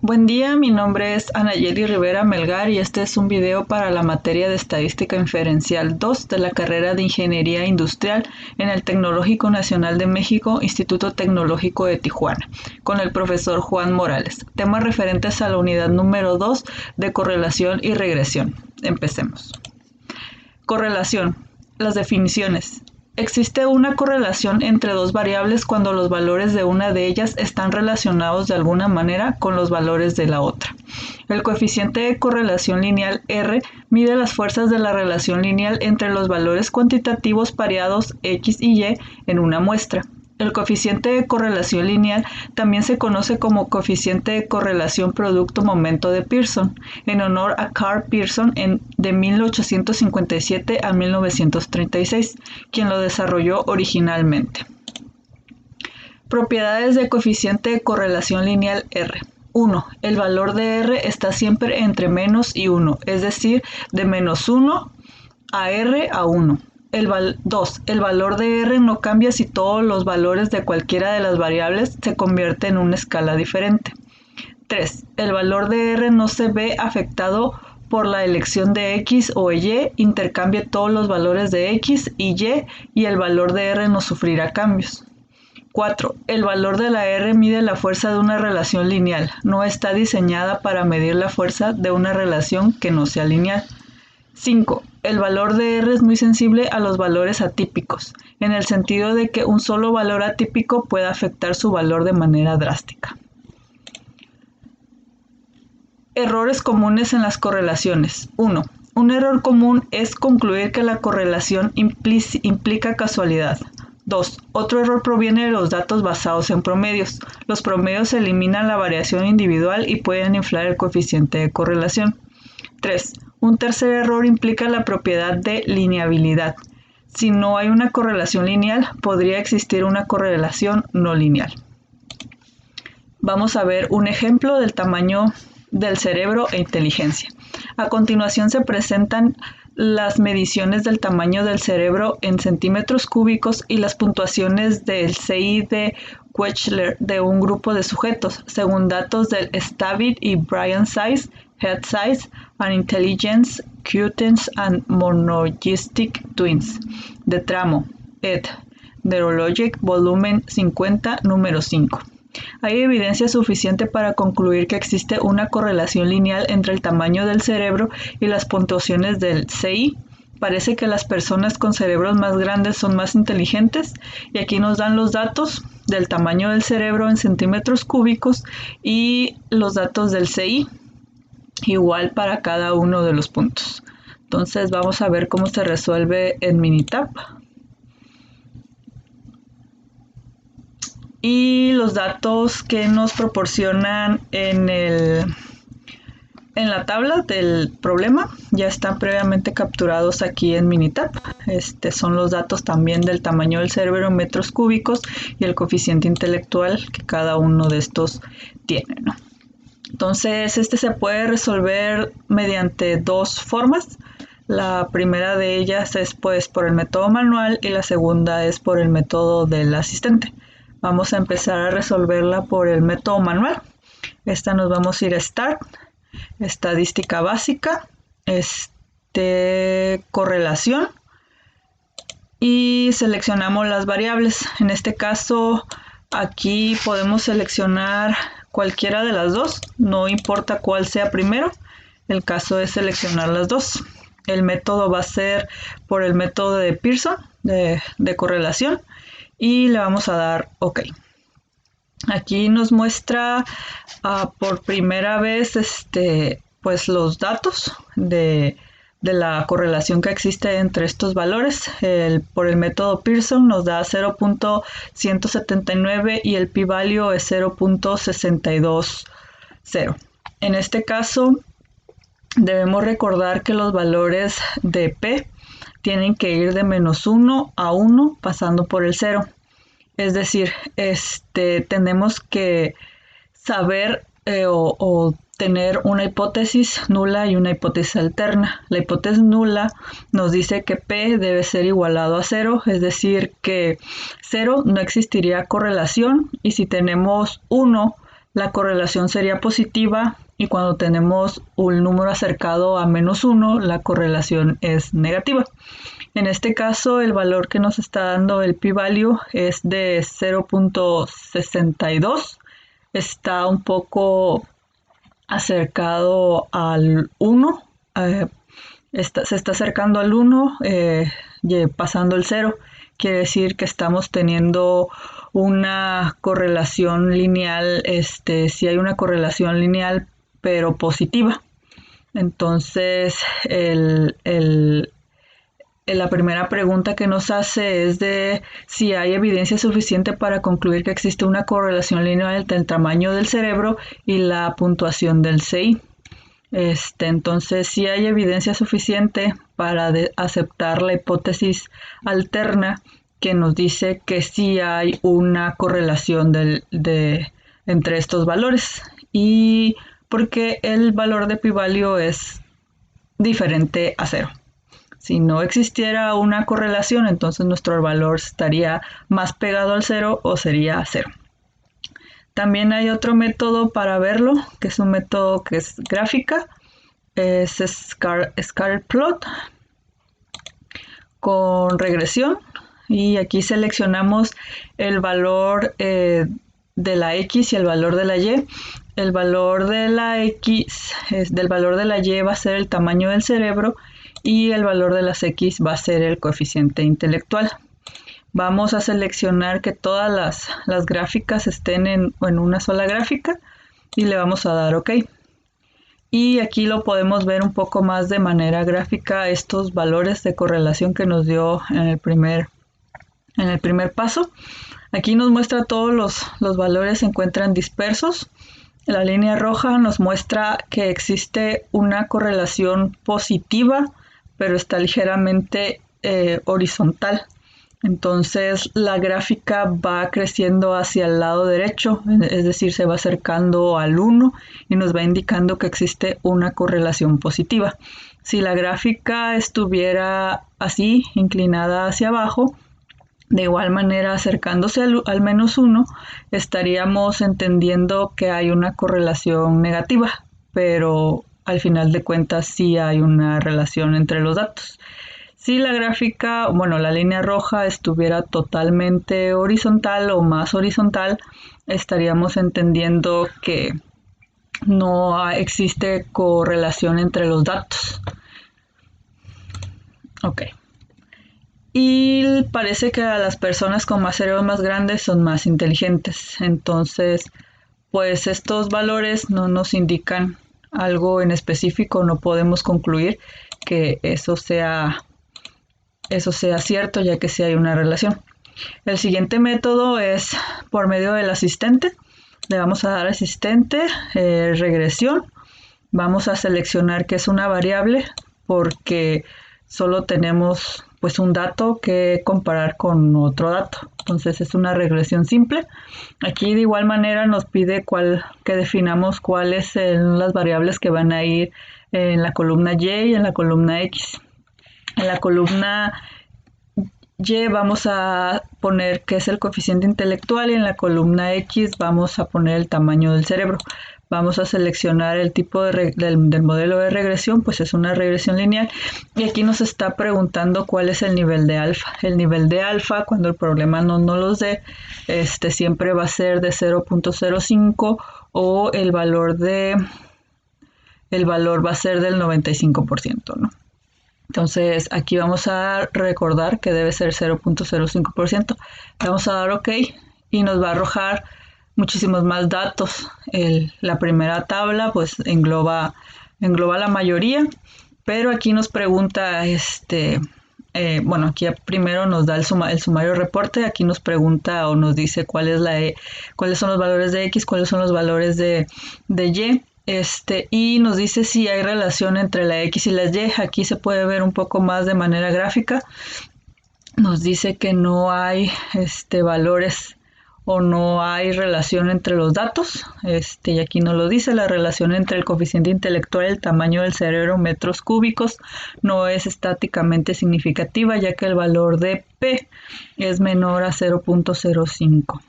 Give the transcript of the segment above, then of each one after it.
Buen día, mi nombre es Anayeli Rivera Melgar y este es un video para la materia de Estadística Inferencial 2 de la carrera de Ingeniería Industrial en el Tecnológico Nacional de México, Instituto Tecnológico de Tijuana, con el profesor Juan Morales. Temas referentes a la unidad número 2 de correlación y regresión. Empecemos. Correlación. Las definiciones. Existe una correlación entre dos variables cuando los valores de una de ellas están relacionados de alguna manera con los valores de la otra. El coeficiente de correlación lineal R mide las fuerzas de la relación lineal entre los valores cuantitativos pareados X y Y en una muestra. El coeficiente de correlación lineal también se conoce como coeficiente de correlación producto-momento de Pearson, en honor a Carl Pearson de 1857 a 1936, quien lo desarrolló originalmente. Propiedades de coeficiente de correlación lineal R. 1. El valor de R está siempre entre menos y 1, es decir, de menos 1 a R a 1. 2. El valor de R no cambia si todos los valores de cualquiera de las variables se convierten en una escala diferente. 3. El valor de R no se ve afectado por la elección de X o Y, intercambia todos los valores de X y el valor de R no sufrirá cambios. 4. El valor de la R mide la fuerza de una relación lineal, no está diseñada para medir la fuerza de una relación que no sea lineal. 5. El valor de R es muy sensible a los valores atípicos, en el sentido de que un solo valor atípico puede afectar su valor de manera drástica. Errores comunes en las correlaciones. 1. Un error común es concluir que la correlación implica casualidad. 2. Otro error proviene de los datos basados en promedios. Los promedios eliminan la variación individual y pueden inflar el coeficiente de correlación. 3. Un tercer error implica la propiedad de lineabilidad. Si no hay una correlación lineal, podría existir una correlación no lineal. Vamos a ver un ejemplo del tamaño del cerebro e inteligencia. A continuación se presentan las mediciones del tamaño del cerebro en centímetros cúbicos y las puntuaciones del CI de Wechsler de un grupo de sujetos, según datos del Stavit y Bryan Size, Head Size and Intelligence, Cutens and Monogistic Twins, de tramo, ed. Neurologic, volumen 50, número 5. Hay evidencia suficiente para concluir que existe una correlación lineal entre el tamaño del cerebro y las puntuaciones del CI. Parece que las personas con cerebros más grandes son más inteligentes, y aquí nos dan los datos del tamaño del cerebro en centímetros cúbicos y los datos del CI, igual para cada uno de los puntos. Entonces vamos a ver cómo se resuelve en Minitab. Y los datos que nos proporcionan en la tabla del problema ya están previamente capturados aquí en Minitab. Son los datos también del tamaño del cerebro en metros cúbicos y el coeficiente intelectual que cada uno de estos tiene, ¿no? Entonces, se puede resolver mediante dos formas. La primera de ellas es pues por el método manual y la segunda es por el método del asistente. Vamos a empezar a resolverla por el método manual. Nos vamos a ir a Start, Estadística Básica, Correlación, y seleccionamos las variables. En este caso, aquí podemos seleccionar cualquiera de las dos, no importa cuál sea primero, el caso es seleccionar las dos. El método va a ser por el método de Pearson, de correlación, y le vamos a dar OK. Aquí nos muestra por primera vez pues los datos de la correlación que existe entre estos valores. Por el método Pearson nos da 0.179 y el p-value es 0.620. En este caso debemos recordar que los valores de P tienen que ir de menos 1 a 1 pasando por el 0. Es decir, tenemos que saber o tener una hipótesis nula y una hipótesis alterna. La hipótesis nula nos dice que P debe ser igualado a 0, es decir, que 0 no existiría correlación, y si tenemos 1 la correlación sería positiva y cuando tenemos un número acercado a -1, la correlación es negativa. En este caso, el valor que nos está dando el p-value es de 0.62. Está un poco acercado al 1. Se está acercando al 1, pasando el 0. Quiere decir que estamos teniendo una correlación lineal, si hay una correlación lineal, pero positiva. Entonces, la primera pregunta que nos hace es de si hay evidencia suficiente para concluir que existe una correlación lineal entre el tamaño del cerebro y la puntuación del CI. Entonces, sí hay evidencia suficiente para aceptar la hipótesis alterna que nos dice que sí hay una correlación entre estos valores, y porque el valor de p-value es diferente a 0. Si no existiera una correlación, entonces nuestro valor estaría más pegado al 0 o sería 0. También hay otro método para verlo, que es un método que es gráfica, es scatterplot con regresión, y aquí seleccionamos el valor de la X y el valor de la Y. El valor de la X, del valor de la Y va a ser el tamaño del cerebro y el valor de las X va a ser el coeficiente intelectual. Vamos a seleccionar que todas las gráficas estén en una sola gráfica y le vamos a dar OK. Y aquí lo podemos ver un poco más de manera gráfica, estos valores de correlación que nos dio en el primer paso. Aquí nos muestra todos los valores se encuentran dispersos. La línea roja nos muestra que existe una correlación positiva, pero está ligeramente horizontal. Entonces la gráfica va creciendo hacia el lado derecho, es decir, se va acercando al 1 y nos va indicando que existe una correlación positiva. Si la gráfica estuviera así, inclinada hacia abajo, de igual manera acercándose al -1, estaríamos entendiendo que hay una correlación negativa, pero al final de cuentas sí hay una relación entre los datos. Si la gráfica, la línea roja estuviera totalmente horizontal o más horizontal, estaríamos entendiendo que no existe correlación entre los datos. Ok. Y parece que las personas con más cerebros más grandes son más inteligentes. Entonces, pues estos valores no nos indican algo en específico, no podemos concluir que eso sea cierto, ya que sí hay una relación. El siguiente método es por medio del asistente. Le vamos a dar asistente, regresión. Vamos a seleccionar que es una variable porque solo tenemos pues un dato que comparar con otro dato. Entonces es una regresión simple. Aquí de igual manera nos pide que definamos cuáles son las variables que van a ir en la columna Y y en la columna X. En la columna Y vamos a poner qué es el coeficiente intelectual y en la columna X vamos a poner el tamaño del cerebro. Vamos a seleccionar el tipo del modelo de regresión, pues es una regresión lineal. Y aquí nos está preguntando cuál es el nivel de alfa. El nivel de alfa, cuando el problema no los dé, siempre va a ser de 0.05 o el valor va a ser del 95%, ¿no? Entonces aquí vamos a recordar que debe ser 0.05%. Vamos a dar OK y nos va a arrojar muchísimos más datos. La primera tabla pues engloba la mayoría, pero aquí nos pregunta, aquí primero nos da el sumario reporte. Aquí nos pregunta o nos dice cuáles son los valores de X, cuáles son los valores de Y. Y nos dice si hay relación entre la X y las Y. Aquí se puede ver un poco más de manera gráfica. Nos dice que no hay valores o no hay relación entre los datos. Y aquí nos lo dice, la relación entre el coeficiente intelectual y el tamaño del cerebro en metros cúbicos no es estáticamente significativa, ya que el valor de P es menor a 0.05.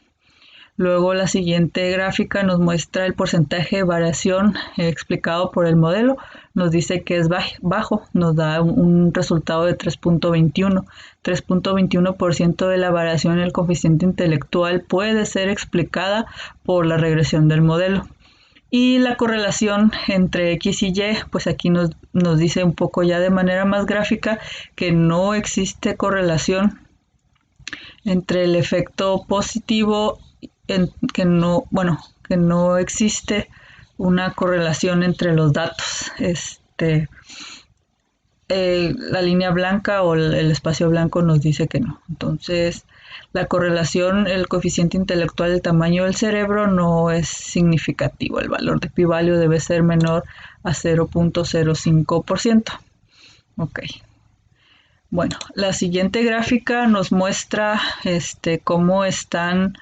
Luego la siguiente gráfica nos muestra el porcentaje de variación explicado por el modelo. Nos dice que es bajo, nos da un resultado de 3.21. 3.21% de la variación en el coeficiente intelectual puede ser explicada por la regresión del modelo. Y la correlación entre X y Y, pues aquí nos dice un poco ya de manera más gráfica que no existe correlación entre el efecto positivo, que no existe una correlación entre los datos. La línea blanca o el espacio blanco nos dice que no. Entonces, la correlación, el coeficiente intelectual, el tamaño del cerebro no es significativo. El valor de pi-value debe ser menor a 0.05%. Ok. Bueno, la siguiente gráfica nos muestra cómo están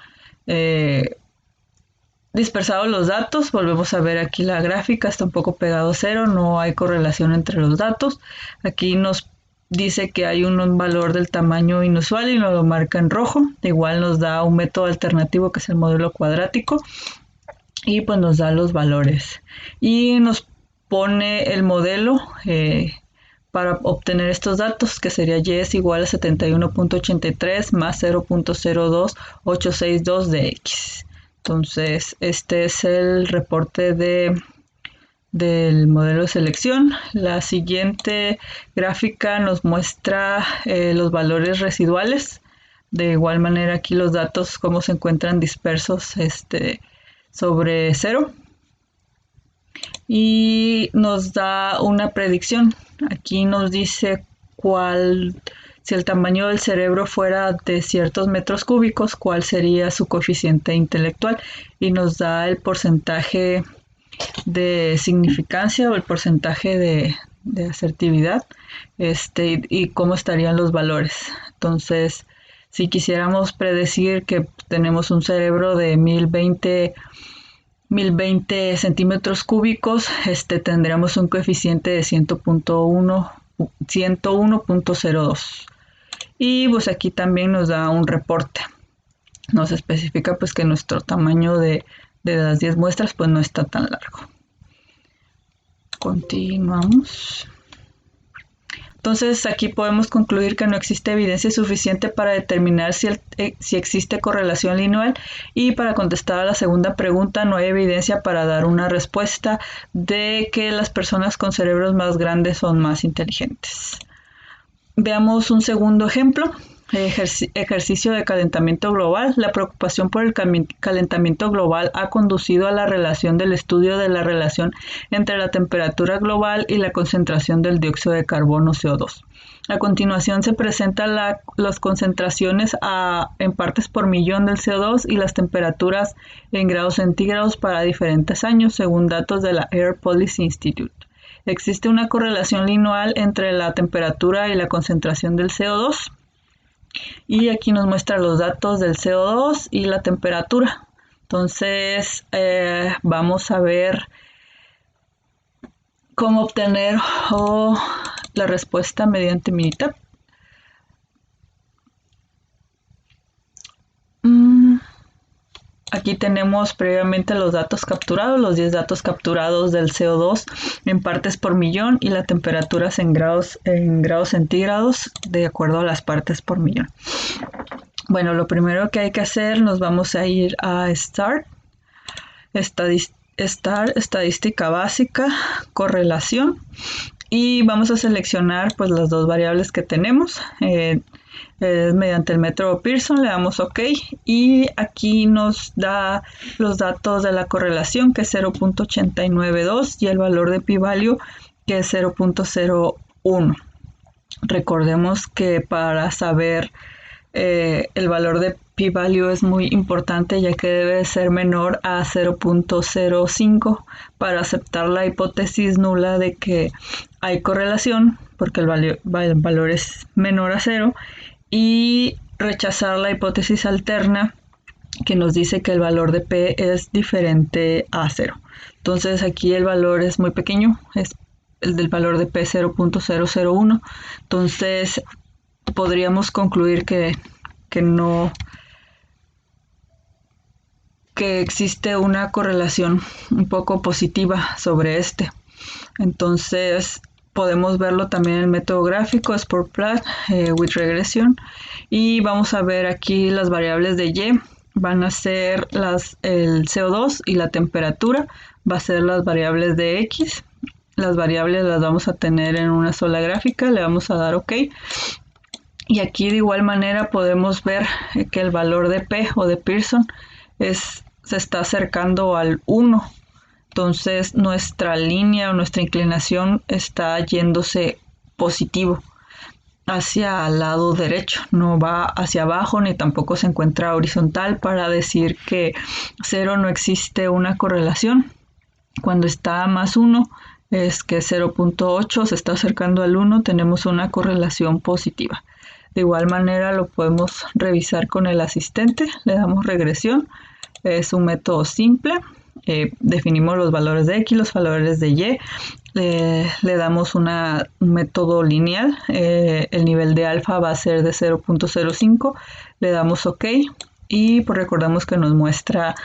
dispersados los datos. Volvemos a ver aquí la gráfica, está un poco pegado a cero, no hay correlación entre los datos. Aquí nos dice que hay un valor del tamaño inusual y nos lo marca en rojo. Igual nos da un método alternativo que es el modelo cuadrático y pues nos da los valores. Y nos pone el modelo para obtener estos datos, que sería Y es igual a 71.83 más 0.02862 de X. Entonces, este es el reporte del modelo de selección. La siguiente gráfica nos muestra los valores residuales. De igual manera, aquí los datos, cómo se encuentran dispersos sobre cero. Y nos da una predicción. Aquí nos dice si el tamaño del cerebro fuera de ciertos metros cúbicos, cuál sería su coeficiente intelectual, y nos da el porcentaje de significancia o el porcentaje de asertividad, y cómo estarían los valores. Entonces, si quisiéramos predecir que tenemos un cerebro de 1020 centímetros cúbicos, tendríamos un coeficiente de 101.02. Y pues aquí también nos da un reporte. Nos especifica pues que nuestro tamaño de las 10 muestras pues no está tan largo. Continuamos. Entonces aquí podemos concluir que no existe evidencia suficiente para determinar si existe correlación lineal, y para contestar a la segunda pregunta no hay evidencia para dar una respuesta de que las personas con cerebros más grandes son más inteligentes. Veamos un segundo ejemplo. Ejercicio de calentamiento global. La preocupación por el calentamiento global ha conducido a la relación del estudio de la relación entre la temperatura global y la concentración del dióxido de carbono CO2. A continuación se presentan las concentraciones en partes por millón del CO2 y las temperaturas en grados centígrados para diferentes años, según datos de la Air Policy Institute. Existe una correlación lineal entre la temperatura y la concentración del CO2. Y aquí nos muestra los datos del CO2 y la temperatura. Entonces, vamos a ver cómo obtener la respuesta mediante Minitab. Aquí tenemos previamente los datos capturados, los 10 datos capturados del CO2 en partes por millón y las temperaturas en grados centígrados de acuerdo a las partes por millón. Bueno, lo primero que hay que hacer, nos vamos a ir a Start, estadística básica, correlación, y vamos a seleccionar pues las dos variables que tenemos. Mediante el método Pearson le damos OK y aquí nos da los datos de la correlación, que es 0.892, y el valor de pi-value, que es 0.01. Recordemos que para saber el valor de pi-value es muy importante, ya que debe ser menor a 0.05 para aceptar la hipótesis nula de que hay correlación, porque el valor es menor a 0, y rechazar la hipótesis alterna que nos dice que el valor de P es diferente a 0. Entonces aquí el valor es muy pequeño, es el del valor de P 0.001. Entonces podríamos concluir que no que existe una correlación un poco positiva sobre este. Entonces podemos verlo también en el método gráfico, Sport Plot with Regression, y vamos a ver aquí las variables de Y. Van a ser el CO2 y la temperatura, va a ser las variables de X. Las variables las vamos a tener en una sola gráfica, le vamos a dar OK. Y aquí de igual manera podemos ver que el valor de P o de Pearson se está acercando al 1. Entonces nuestra línea o nuestra inclinación está yéndose positivo hacia el lado derecho, no va hacia abajo ni tampoco se encuentra horizontal para decir que 0 no existe una correlación. Cuando está más 1 es que 0.8 se está acercando al 1, tenemos una correlación positiva. De igual manera lo podemos revisar con el asistente, le damos regresión, es un método simple, definimos los valores de X, los valores de Y, le damos un método lineal, el nivel de alfa va a ser de 0.05, le damos OK y pues recordamos que nos muestra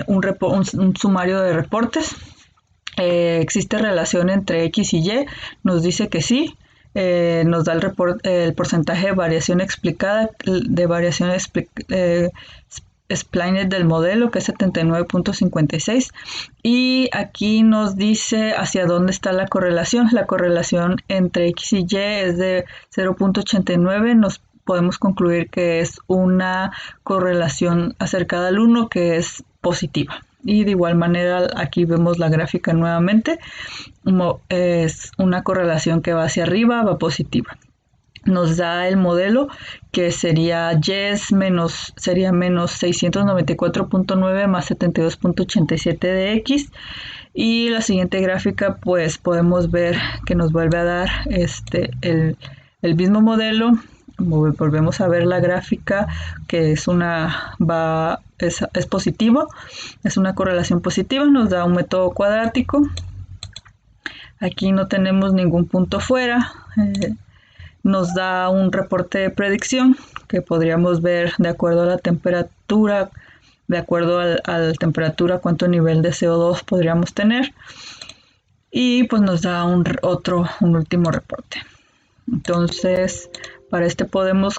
un sumario de reportes. ¿Existe relación entre X y Y? Nos dice que sí. Nos da el porcentaje de variación explicada, de variación explained del modelo, que es 79.56, y aquí nos dice hacia dónde está la correlación. La correlación entre X y Y es de 0.89, nos podemos concluir que es una correlación acercada al 1, que es positiva. Y de igual manera aquí vemos la gráfica nuevamente, es una correlación que va hacia arriba, va positiva. Nos da el modelo que sería Y sería menos 694.9 más 72.87 de X, y la siguiente gráfica pues podemos ver que nos vuelve a dar el mismo modelo. Volvemos a ver la gráfica que es positivo, es una correlación positiva, nos da un método cuadrático. Aquí no tenemos ningún punto fuera. Nos da un reporte de predicción que podríamos ver de acuerdo a la temperatura, de acuerdo a la temperatura cuánto nivel de CO2 podríamos tener, y pues nos da un último reporte. Entonces para este problema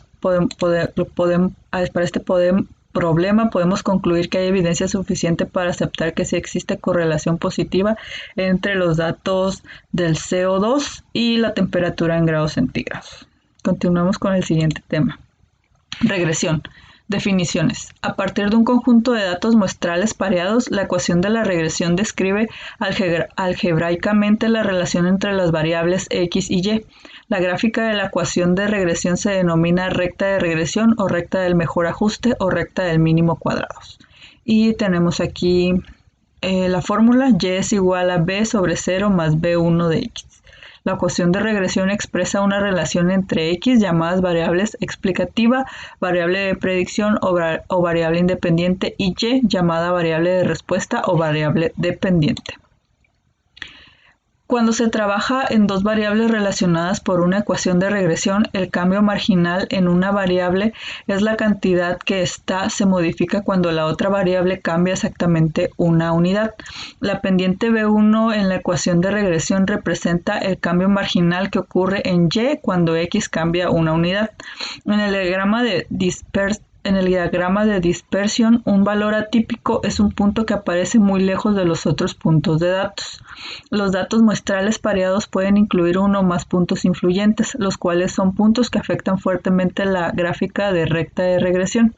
podemos concluir que hay evidencia suficiente para aceptar que sí existe correlación positiva entre los datos del CO2 y la temperatura en grados centígrados. Continuamos con el siguiente tema. Regresión. Definiciones. A partir de un conjunto de datos muestrales pareados, la ecuación de la regresión describe algebraicamente la relación entre las variables X y Y. La gráfica de la ecuación de regresión se denomina recta de regresión o recta del mejor ajuste o recta del mínimo cuadrados. Y tenemos aquí la fórmula: Y es igual a B sobre 0 más B1 de X. La ecuación de regresión expresa una relación entre X llamadas variables explicativa, variable de predicción o variable independiente, y Y llamada variable de respuesta o variable dependiente. Cuando se trabaja en dos variables relacionadas por una ecuación de regresión, el cambio marginal en una variable es la cantidad que ésta se modifica cuando la otra variable cambia exactamente una unidad. La pendiente B1 en la ecuación de regresión representa el cambio marginal que ocurre en Y cuando X cambia una unidad. En el diagrama de dispersión, un valor atípico es un punto que aparece muy lejos de los otros puntos de datos. Los datos muestrales pareados pueden incluir uno o más puntos influyentes, los cuales son puntos que afectan fuertemente la gráfica de recta de regresión.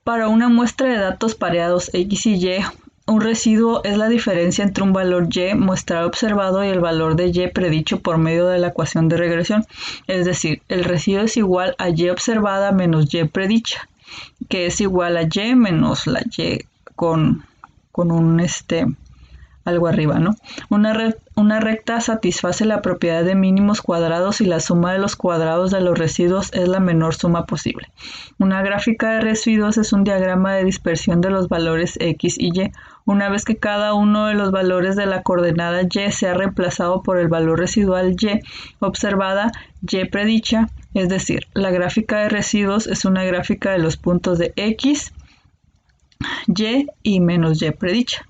Para una muestra de datos pareados X y Y, un residuo es la diferencia entre un valor Y muestral observado y el valor de Y predicho por medio de la ecuación de regresión. Es decir, el residuo es igual a Y observada menos Y predicha, que es igual a Y menos la Y con un algo arriba, ¿no? Una recta satisface la propiedad de mínimos cuadrados y la suma de los cuadrados de los residuos es la menor suma posible. Una gráfica de residuos es un diagrama de dispersión de los valores X y Y. Una vez que cada uno de los valores de la coordenada Y sea reemplazado por el valor residual Y observada, Y predicha, es decir, la gráfica de residuos es una gráfica de los puntos de X Y y menos Y predicha.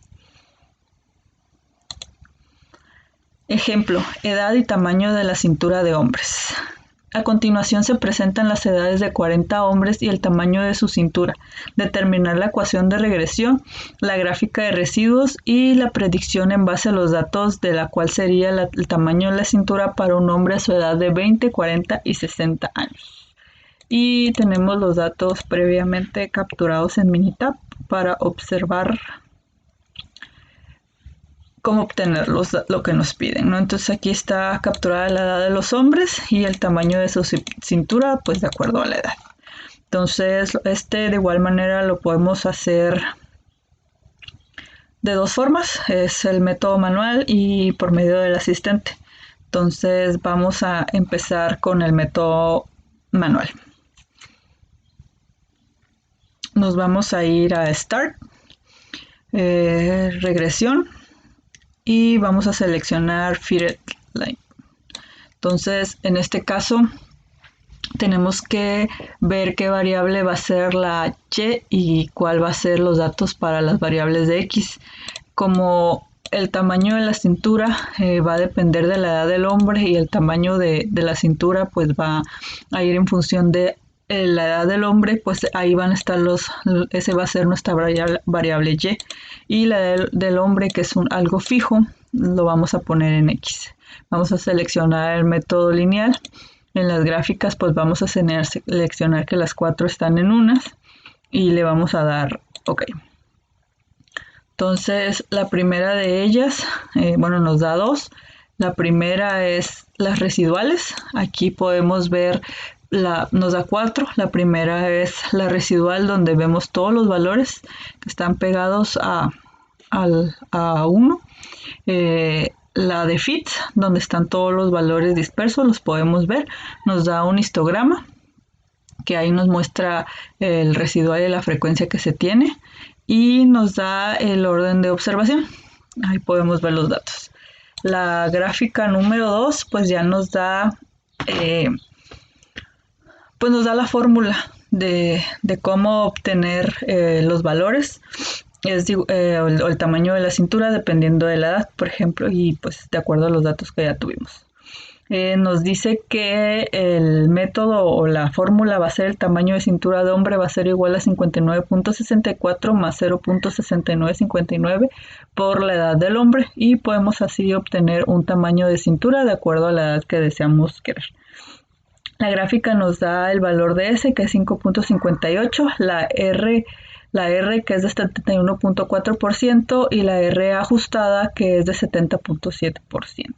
Ejemplo, edad y tamaño de la cintura de hombres. A continuación se presentan las edades de 40 hombres y el tamaño de su cintura. Determinar la ecuación de regresión, la gráfica de residuos y la predicción en base a los datos de la cual sería el tamaño de la cintura para un hombre a su edad de 20, 40 y 60 años. Y tenemos los datos previamente capturados en Minitab para observar cómo obtener lo que nos piden, ¿no? Entonces aquí está capturada la edad de los hombres y el tamaño de su cintura, pues de acuerdo a la edad. Entonces de igual manera lo podemos hacer de dos formas, es el método manual y por medio del asistente. Entonces vamos a empezar con el método manual. Nos vamos a ir a Start, regresión, y vamos a seleccionar Fitted Line. Entonces, en este caso, tenemos que ver qué variable va a ser la Y y cuál va a ser los datos para las variables de X. Como el tamaño de la cintura va a depender de la edad del hombre y el tamaño de la cintura pues va a ir en función de la edad del hombre, pues ahí van a estar ese va a ser nuestra variable Y, y la del hombre, que es algo fijo, lo vamos a poner en X. Vamos a seleccionar el método lineal. En las gráficas pues vamos a seleccionar que las 4 están en unas y le vamos a dar OK. Entonces la primera de ellas, nos da 2. La primera es las residuales. Aquí podemos ver nos da 4. La primera es la residual, donde vemos todos los valores que están pegados a 1. La de fit, donde están todos los valores dispersos, los podemos ver. Nos da un histograma que ahí nos muestra el residual y la frecuencia que se tiene, y nos da el orden de observación. Ahí podemos ver los datos. La gráfica número 2 pues ya nos da la fórmula de cómo obtener los valores. Es el tamaño de la cintura dependiendo de la edad, por ejemplo, y pues de acuerdo a los datos que ya tuvimos. Nos dice que el método o la fórmula va a ser el tamaño de cintura de hombre va a ser igual a 59.64 más 0.6959 por la edad del hombre, y podemos así obtener un tamaño de cintura de acuerdo a la edad que deseamos querer. La gráfica nos da el valor de S, que es 5.58, la R que es de 71.4% y la R ajustada, que es de 70.7%.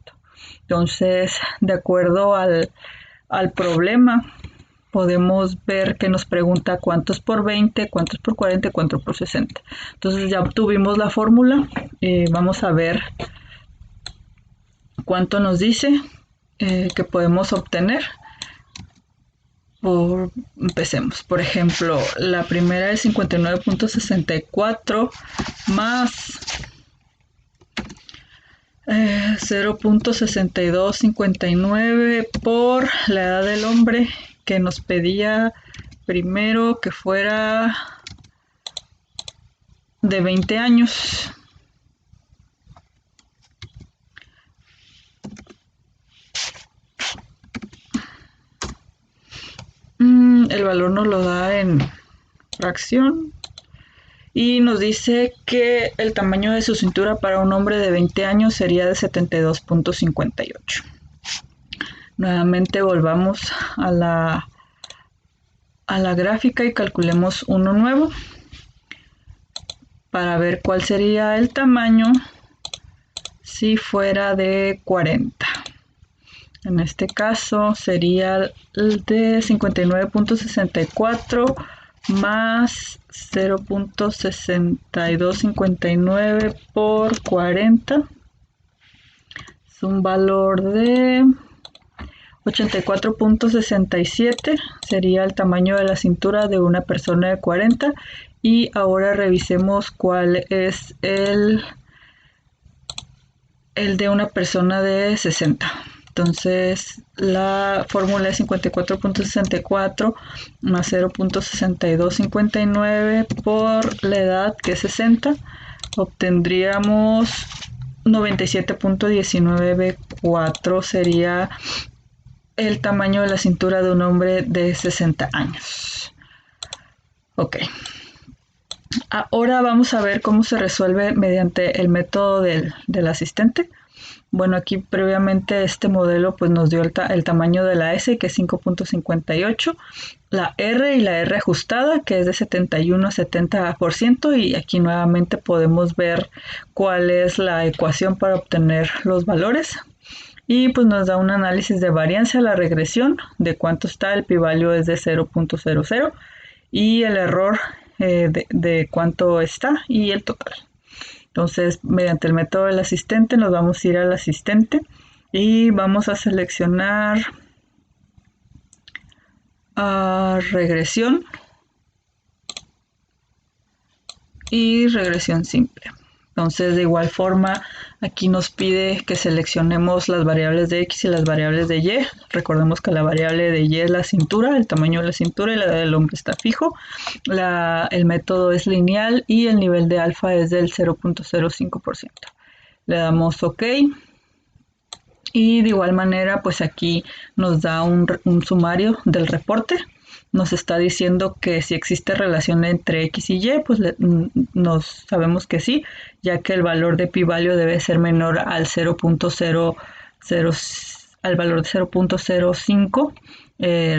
Entonces, de acuerdo al problema, podemos ver que nos pregunta cuántos por 20, cuántos por 40, cuántos por 60. Entonces ya obtuvimos la fórmula. Vamos a ver cuánto nos dice que podemos obtener. Empecemos. Por ejemplo, la primera es 59.64 más 0.6259 por la edad del hombre, que nos pedía primero que fuera de 20 años. El valor nos lo da en fracción y nos dice que el tamaño de su cintura para un hombre de 20 años sería de 72.58. Nuevamente volvamos a la gráfica y calculemos uno nuevo para ver cuál sería el tamaño si fuera de 40. En este caso sería el de 59.64 más 0.6259 por 40. Es un valor de 84.67. Sería el tamaño de la cintura de una persona de 40. Y ahora revisemos cuál es el de una persona de 60. Entonces la fórmula es 54.64 más 0.6259 por la edad, que es 60. Obtendríamos 97.19B4, sería el tamaño de la cintura de un hombre de 60 años. Ok. Ahora vamos a ver cómo se resuelve mediante el método del asistente. Bueno, aquí previamente este modelo pues nos dio el tamaño de la S, que es 5.58, la R y la R ajustada, que es de 71 a 70%, y aquí nuevamente podemos ver cuál es la ecuación para obtener los valores. Y pues nos da un análisis de varianza, la regresión, de cuánto está, el p-value es de 0.00, y el error de cuánto está, y el total. Entonces, mediante el método del asistente, nos vamos a ir al asistente y vamos a seleccionar regresión y regresión simple. Entonces, de igual forma, aquí nos pide que seleccionemos las variables de X y las variables de Y. Recordemos que la variable de Y es la cintura, el tamaño de la cintura, y la del hombre está fijo. El método es lineal y el nivel de alfa es del 0.05%. Le damos OK. Y de igual manera, pues aquí nos da un sumario del reporte. Nos está diciendo que si existe relación entre X y Y, pues sabemos que sí, ya que el valor de p-value debe ser menor al 0.00, al valor de 0.05.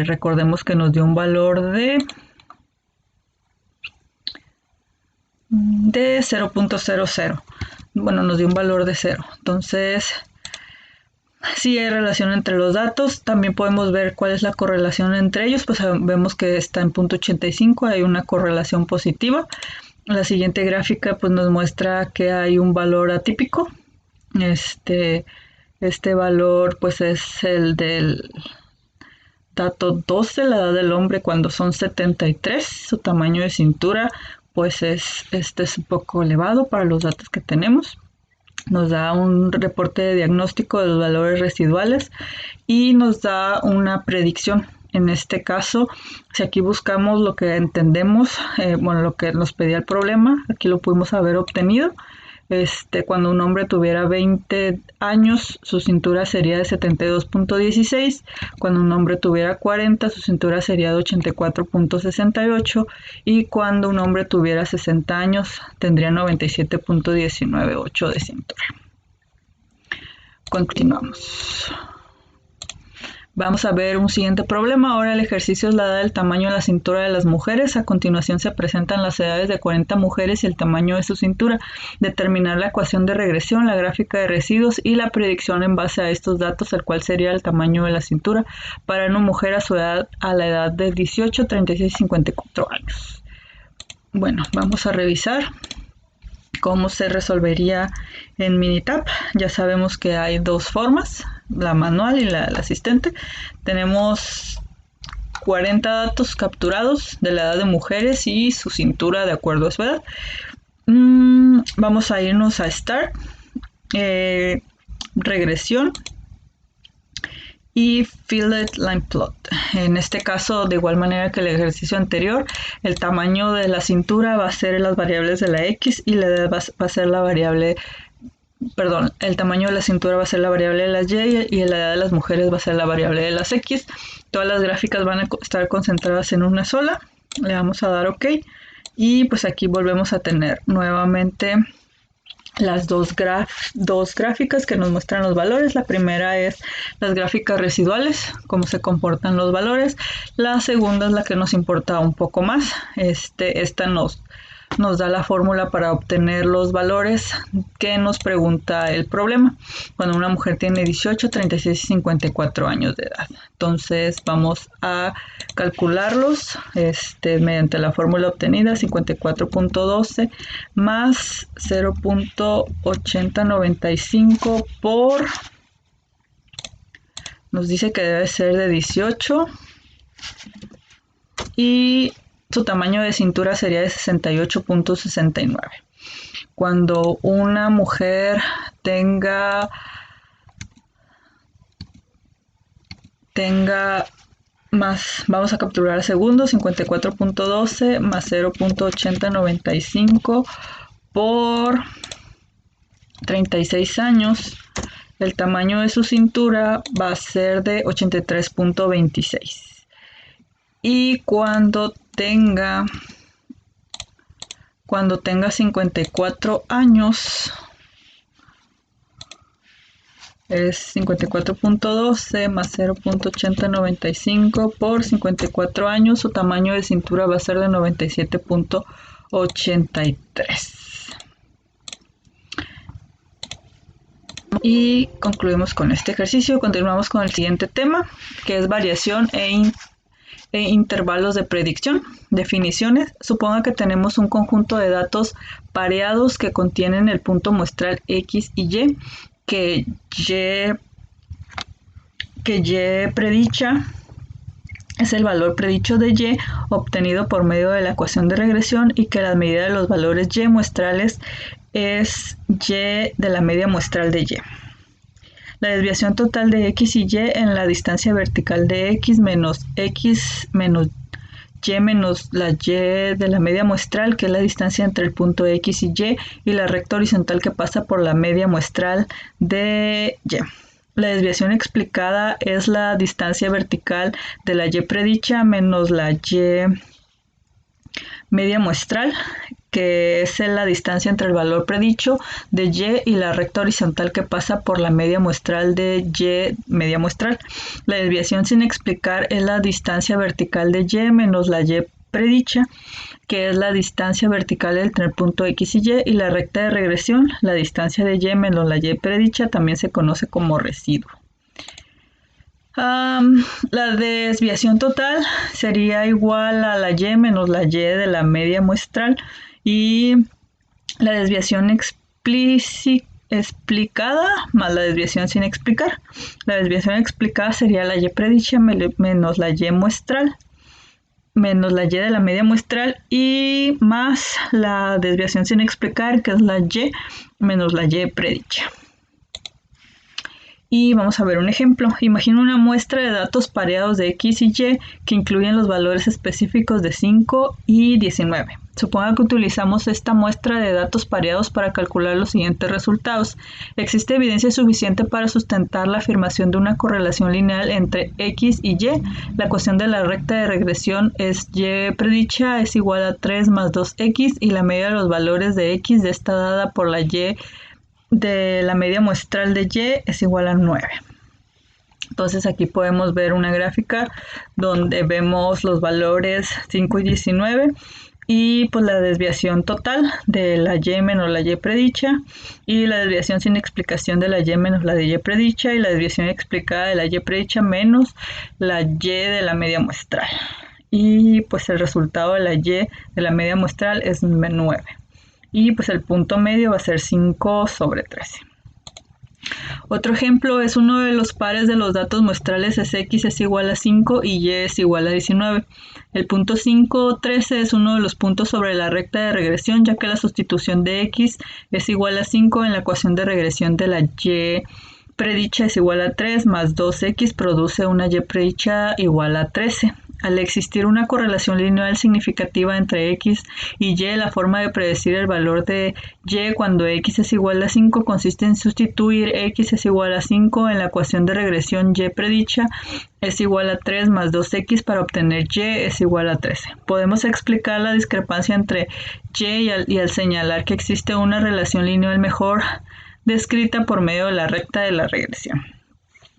Recordemos que nos dio un valor de 0.00. Bueno, nos dio un valor de 0. Entonces, si hay relación entre los datos. También podemos ver cuál es la correlación entre ellos. Pues vemos que está en 0.85, hay una correlación positiva. La siguiente gráfica pues nos muestra que hay un valor atípico. Este valor pues es el del dato 12, la edad del hombre, cuando son 73. Su tamaño de cintura pues es un poco elevado para los datos que tenemos. Nos da un reporte de diagnóstico de los valores residuales y nos da una predicción. En este caso, si aquí buscamos lo que entendemos, lo que nos pedía el problema, aquí lo pudimos haber obtenido. Cuando un hombre tuviera 20 años, su cintura sería de 72.16. Cuando un hombre tuviera 40, su cintura sería de 84.68. Y cuando un hombre tuviera 60 años, tendría 97.198 de cintura. Continuamos. Vamos a ver un siguiente problema. Ahora el ejercicio es la edad del tamaño de la cintura de las mujeres. A continuación se presentan las edades de 40 mujeres y el tamaño de su cintura. Determinar la ecuación de regresión, la gráfica de residuos y la predicción en base a estos datos, el cual sería el tamaño de la cintura para una mujer a su edad, a la edad de 18, 36 y 54 años. Bueno, vamos a revisar cómo se resolvería en Minitab. Ya sabemos que hay dos formas, la manual y la asistente. Tenemos 40 datos capturados de la edad de mujeres y su cintura de acuerdo a su edad. Vamos a irnos a Start, regresión y Filled Line Plot. En este caso, de igual manera que el ejercicio anterior, el tamaño de la cintura va a ser las variables de la X y la edad va a ser la variable, el tamaño de la cintura va a ser la variable de las Y y la edad de las mujeres va a ser la variable de las X. Todas las gráficas van a estar concentradas en una sola. Le vamos a dar OK y pues aquí volvemos a tener nuevamente las dos gráficas que nos muestran los valores. La primera es las gráficas residuales, cómo se comportan los valores. La segunda es la que nos importa un poco más. Esta nos da la fórmula para obtener los valores que nos pregunta el problema. Cuando una mujer tiene 18, 36 y 54 años de edad. Entonces vamos a calcularlos mediante la fórmula obtenida, 54.12 más 0.8095 por, nos dice que debe ser de 18 y su tamaño de cintura sería de 68.69. Cuando una mujer tenga tenga más, vamos a capturar segundos, 54.12 más 0.8095 por 36 años, el tamaño de su cintura va a ser de 83.26. Y cuando tenga 54 años, es 54.12 más 0.8095 por 54 años, su tamaño de cintura va a ser de 97.83. Y concluimos con este ejercicio. Continuamos con el siguiente tema, que es variación e intervalos de predicción. Definiciones. Suponga que tenemos un conjunto de datos pareados que contienen el punto muestral X y Y, que Y predicha es el valor predicho de Y obtenido por medio de la ecuación de regresión, y que la medida de los valores Y muestrales es Y de la media muestral de Y. La desviación total de X y Y en la distancia vertical de X menos Y menos la Y de la media muestral, que es la distancia entre el punto X y la recta horizontal que pasa por la media muestral de Y. La desviación explicada es la distancia vertical de la Y predicha menos la Y media muestral, que es la distancia entre el valor predicho de Y y la recta horizontal que pasa por la media muestral de Y media muestral. La desviación sin explicar es la distancia vertical de Y menos la Y predicha, que es la distancia vertical entre el punto X y la recta de regresión, la distancia de Y menos la Y predicha, también se conoce como residuo. La desviación total sería igual a la Y menos la Y de la media muestral, y la desviación explicada más la desviación sin explicar. La desviación explicada sería la Y predicha menos la Y muestral menos la Y de la media muestral, y más la desviación sin explicar, que es la Y menos la Y predicha. Y vamos a ver un ejemplo. Imagina una muestra de datos pareados de X y Y que incluyen los valores específicos de 5 y 19. Suponga que utilizamos esta muestra de datos pareados para calcular los siguientes resultados. Existe evidencia suficiente para sustentar la afirmación de una correlación lineal entre X y Y. La ecuación de la recta de regresión es Y predicha es igual a 3 más 2X, y la media de los valores de X de esta dada por la Y de la media muestral de Y es igual a 9. Entonces aquí podemos ver una gráfica donde vemos los valores 5 y 19, y pues la desviación total de la Y menos la Y predicha, y la desviación sin explicación de la Y menos la de Y predicha, y la desviación explicada de la Y predicha menos la Y de la media muestral. Y pues el resultado de la Y de la media muestral es 9. Y pues el punto medio va a ser 5 sobre 13. Otro ejemplo es uno de los pares de los datos muestrales es X es igual a 5 y Y es igual a 19. El punto 5, 13 es uno de los puntos sobre la recta de regresión, ya que la sustitución de X es igual a 5 en la ecuación de regresión de la Y predicha es igual a 3 más 2X produce una Y predicha igual a 13. Al existir una correlación lineal significativa entre X y Y, la forma de predecir el valor de Y cuando X es igual a 5 consiste en sustituir X es igual a 5 en la ecuación de regresión Y predicha es igual a 3 más 2X para obtener Y es igual a 13. Podemos explicar la discrepancia entre Y y al señalar que existe una relación lineal mejor descrita por medio de la recta de la regresión.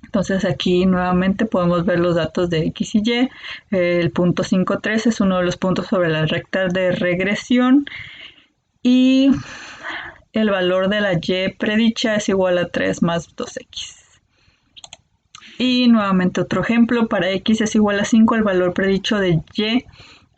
Entonces aquí nuevamente podemos ver los datos de X y Y. El punto 5,3 es uno de los puntos sobre la recta de regresión, y el valor de la Y predicha es igual a 3 más 2X. Y nuevamente otro ejemplo, para X es igual a 5, el valor predicho de Y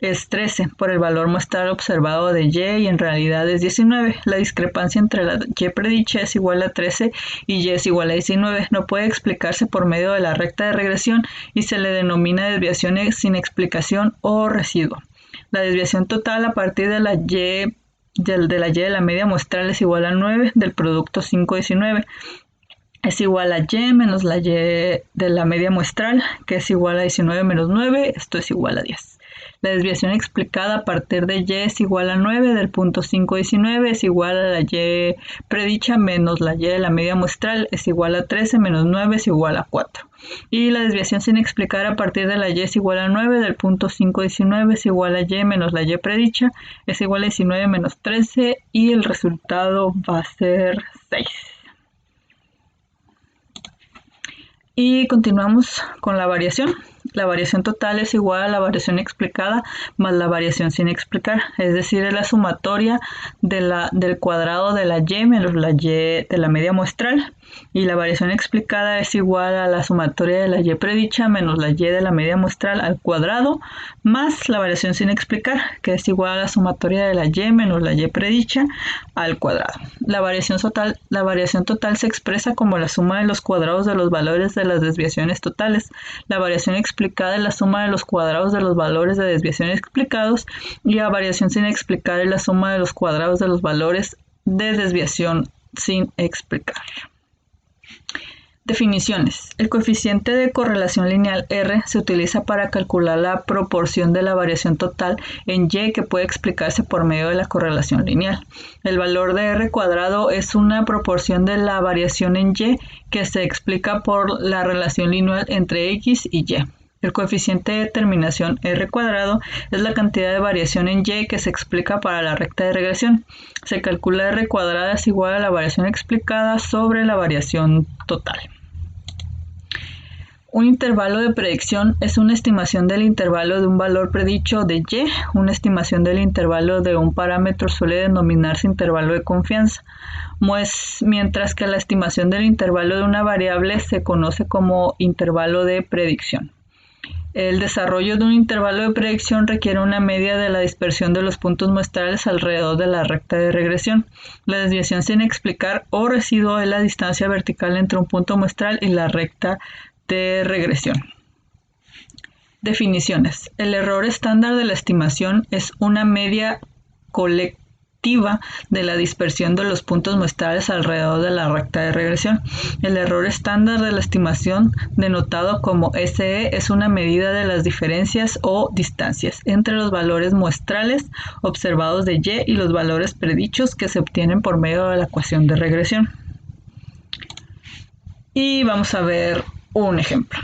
es 13 por el valor muestral observado de Y en realidad es 19. La discrepancia entre la Y predicha es igual a 13 y Y es igual a 19 no puede explicarse por medio de la recta de regresión y se le denomina desviación sin explicación o residuo. La desviación total a partir de la Y de la media muestral es igual a 9 del producto 5-19. es igual a y menos la y de la media muestral, que es igual a 19 menos 9, esto es igual a 10. La desviación explicada a partir de y es igual a 9 del punto 519 es igual a la y predicha menos la y de la media muestral es igual a 13 menos 9 es igual a 4. Y la desviación sin explicar a partir de la y es igual a 9 del punto 519 es igual a y menos la y predicha es igual a 19 menos 13 y el resultado va a ser 6. Y continuamos con la variación. La variación total es igual a la variación explicada más la variación sin explicar, es decir, es la sumatoria del cuadrado de la y menos la y de la media muestral. Y la variación explicada es igual a la sumatoria de la y predicha menos la y de la media muestral al cuadrado más la variación sin explicar, que es igual a la sumatoria de la y menos la y predicha al cuadrado. La variación total se expresa como la suma de los cuadrados de los valores de las desviaciones totales. La variación explicada es la suma de los cuadrados de los valores de desviación explicados y la variación sin explicar es la suma de los cuadrados de los valores de desviación sin explicar. Definiciones. El coeficiente de correlación lineal R se utiliza para calcular la proporción de la variación total en Y que puede explicarse por medio de la correlación lineal. El valor de R cuadrado es una proporción de la variación en Y que se explica por la relación lineal entre X y Y. El coeficiente de terminación R cuadrado es la cantidad de variación en Y que se explica para la recta de regresión. Se calcula R cuadrada es igual a la variación explicada sobre la variación total. Un intervalo de predicción es una estimación del intervalo de un valor predicho de Y. Una estimación del intervalo de un parámetro suele denominarse intervalo de confianza, mientras que la estimación del intervalo de una variable se conoce como intervalo de predicción. El desarrollo de un intervalo de predicción requiere una media de la dispersión de los puntos muestrales alrededor de la recta de regresión. La desviación sin explicar o residuo es la distancia vertical entre un punto muestral y la recta de regresión. Definiciones. El error estándar de la estimación es una media colectiva de la dispersión de los puntos muestrales alrededor de la recta de regresión. El error estándar de la estimación, denotado como SE, es una medida de las diferencias o distancias entre los valores muestrales observados de Y y los valores predichos que se obtienen por medio de la ecuación de regresión. Y vamos a ver un ejemplo.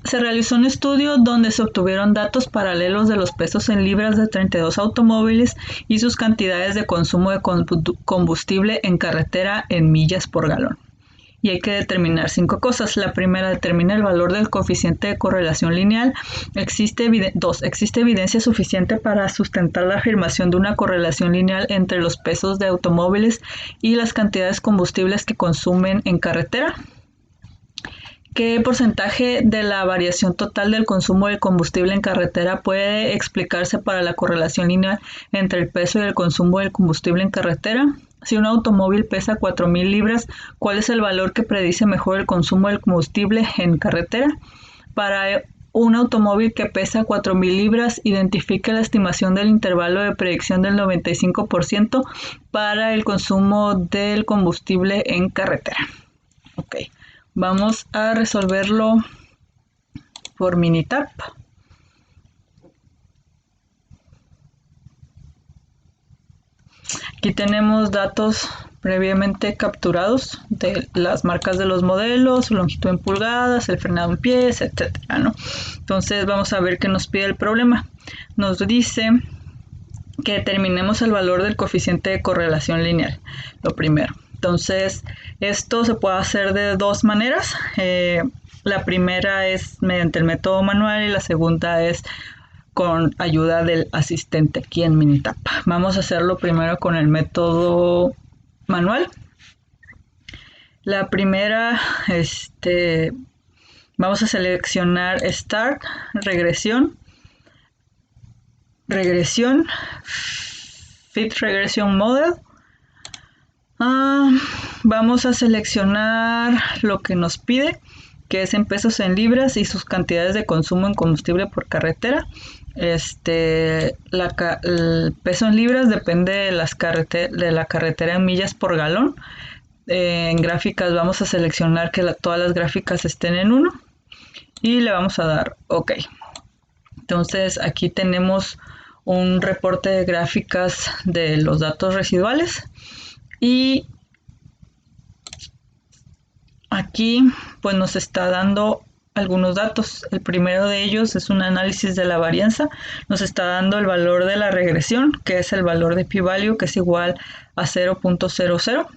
Se realizó un estudio donde se obtuvieron datos paralelos de los pesos en libras de 32 automóviles y sus cantidades de consumo de combustible en carretera en millas por galón. Y hay que determinar 5 cosas. La primera, determina el valor del coeficiente de correlación lineal. Existe evidencia suficiente para sustentar la afirmación de una correlación lineal entre los pesos de automóviles y las cantidades de combustibles que consumen en carretera. ¿Qué porcentaje de la variación total del consumo de combustible en carretera puede explicarse para la correlación lineal entre el peso y el consumo del combustible en carretera? Si un automóvil pesa 4.000 libras, ¿cuál es el valor que predice mejor el consumo del combustible en carretera? Para un automóvil que pesa 4.000 libras, identifique la estimación del intervalo de predicción del 95% para el consumo del combustible en carretera. Ok. Vamos a resolverlo por Minitab. Aquí tenemos datos previamente capturados de las marcas de los modelos, su longitud en pulgadas, el frenado en pies, etcétera, ¿no? Entonces vamos a ver qué nos pide el problema. Nos dice que determinemos el valor del coeficiente de correlación lineal, lo primero. Entonces, esto se puede hacer de dos maneras. La primera es mediante el método manual y la segunda es con ayuda del asistente aquí en Minitab. Vamos a hacerlo primero con el método manual. La primera, vamos a seleccionar Start, regresión, Fit Regression Model. Vamos a seleccionar lo que nos pide, que es en pesos en libras y sus cantidades de consumo en combustible por carretera. El peso en libras depende de la carretera en millas por galón. En gráficas vamos a seleccionar que todas las gráficas estén en 1 y le vamos a dar OK. Entonces aquí tenemos un reporte de gráficas de los datos residuales y aquí pues nos está dando algunos datos. El primero de ellos es un análisis de la varianza. Nos está dando el valor de la regresión, que es el valor de p-value, que es igual a 0.00.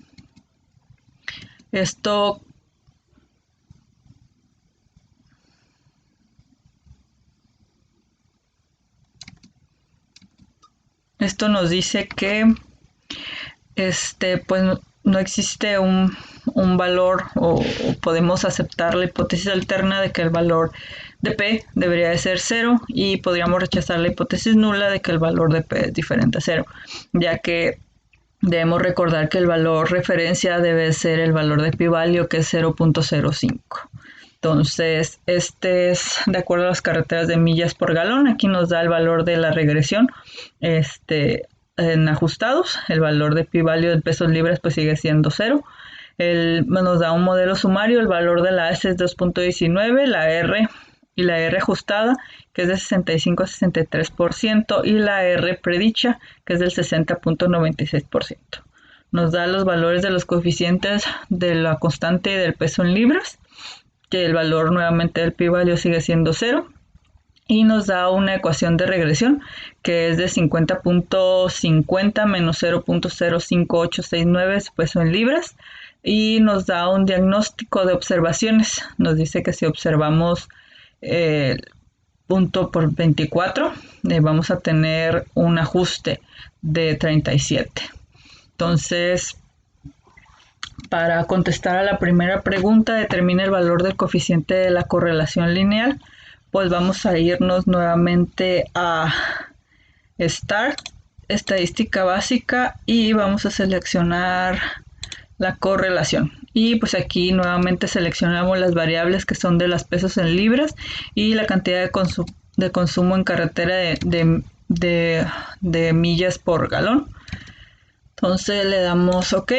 Esto nos dice que pues no existe un valor o podemos aceptar la hipótesis alterna de que el valor de P debería de ser 0 y podríamos rechazar la hipótesis nula de que el valor de P es diferente a 0, ya que debemos recordar que el valor referencia debe ser el valor de p-value, que es 0.05. Entonces, este es de acuerdo a las carreteras de millas por galón. Aquí nos da el valor de la regresión. En ajustados, el valor de p-value en pesos libres pues sigue siendo 0. Nos da un modelo sumario, el valor de la S es 2.19, la R y la R ajustada, que es de 65 a 63%, y la R predicha, que es del 60.96%. Nos da los valores de los coeficientes de la constante y del peso en libras, que el valor nuevamente del p-value sigue siendo 0. Y nos da una ecuación de regresión que es de 50.50 menos 0.05869 su peso en libras. Y nos da un diagnóstico de observaciones. Nos dice que si observamos punto por 24, vamos a tener un ajuste de 37. Entonces, para contestar a la primera pregunta, determina el valor del coeficiente de la correlación lineal. Pues vamos a irnos nuevamente a Start, estadística básica, y vamos a seleccionar la correlación. Y pues aquí nuevamente seleccionamos las variables que son de las pesos en libras y la cantidad de consumo en carretera de millas por galón. Entonces le damos OK.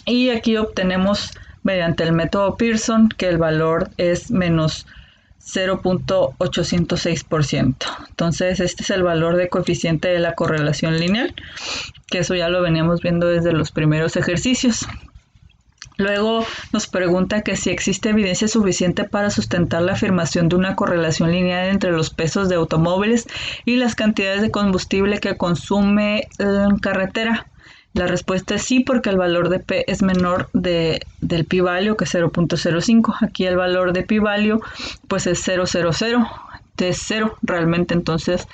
Y aquí obtenemos mediante el método Pearson que el valor es menos 0.806%. Entonces este es el valor de coeficiente de la correlación lineal, que eso ya lo veníamos viendo desde los primeros ejercicios. Luego nos pregunta que si existe evidencia suficiente para sustentar la afirmación de una correlación lineal entre los pesos de automóviles y las cantidades de combustible que consume en carretera. La respuesta es sí, porque el valor de P es menor del p-value, que es 0.05. Aquí el valor de p-value pues es 000, es 0 realmente. Entonces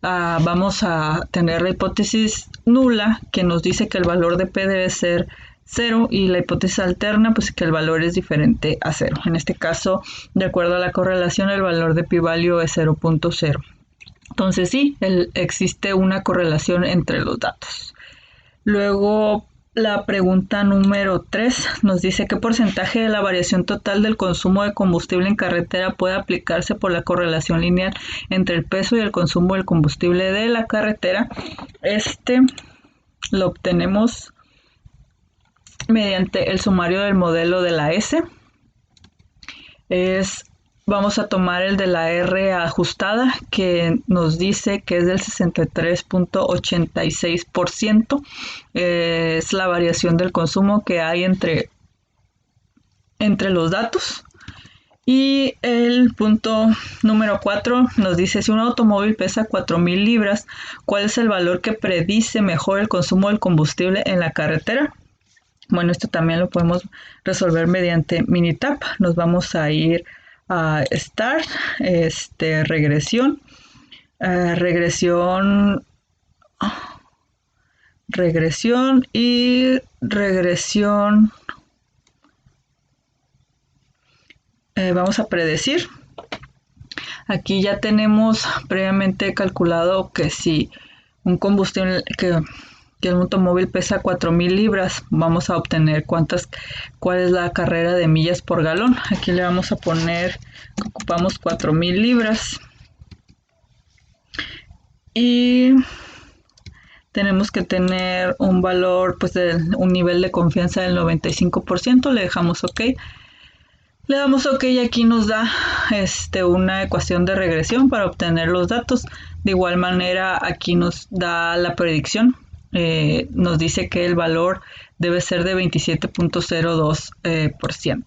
vamos a tener la hipótesis nula, que nos dice que el valor de P debe ser 0, y la hipótesis alterna pues que el valor es diferente a 0. En este caso, de acuerdo a la correlación, el valor de p-value es 0.0. Entonces sí, existe una correlación entre los datos. Luego, la pregunta número 3 nos dice qué porcentaje de la variación total del consumo de combustible en carretera puede aplicarse por la correlación lineal entre el peso y el consumo del combustible de la carretera. Lo obtenemos mediante el sumario del modelo de la S. Vamos a tomar el de la R ajustada, que nos dice que es del 63.86%. Es la variación del consumo que hay entre los datos. Y el punto número 4 nos dice: si un automóvil pesa 4.000 libras, ¿cuál es el valor que predice mejor el consumo del combustible en la carretera? Bueno, esto también lo podemos resolver mediante Minitab. Nos vamos a ir a Start, regresión, regresión y regresión. Vamos a predecir. Aquí ya tenemos previamente calculado que si un combustible que un automóvil pesa 4.000 libras, vamos a obtener cuál es la carrera de millas por galón. Aquí le vamos a poner que ocupamos 4.000 libras y tenemos que tener un valor, pues un nivel de confianza del 95%, le dejamos OK. Le damos OK y aquí nos da una ecuación de regresión para obtener los datos. De igual manera, aquí nos da la predicción. Nos dice que el valor debe ser de 27.02%.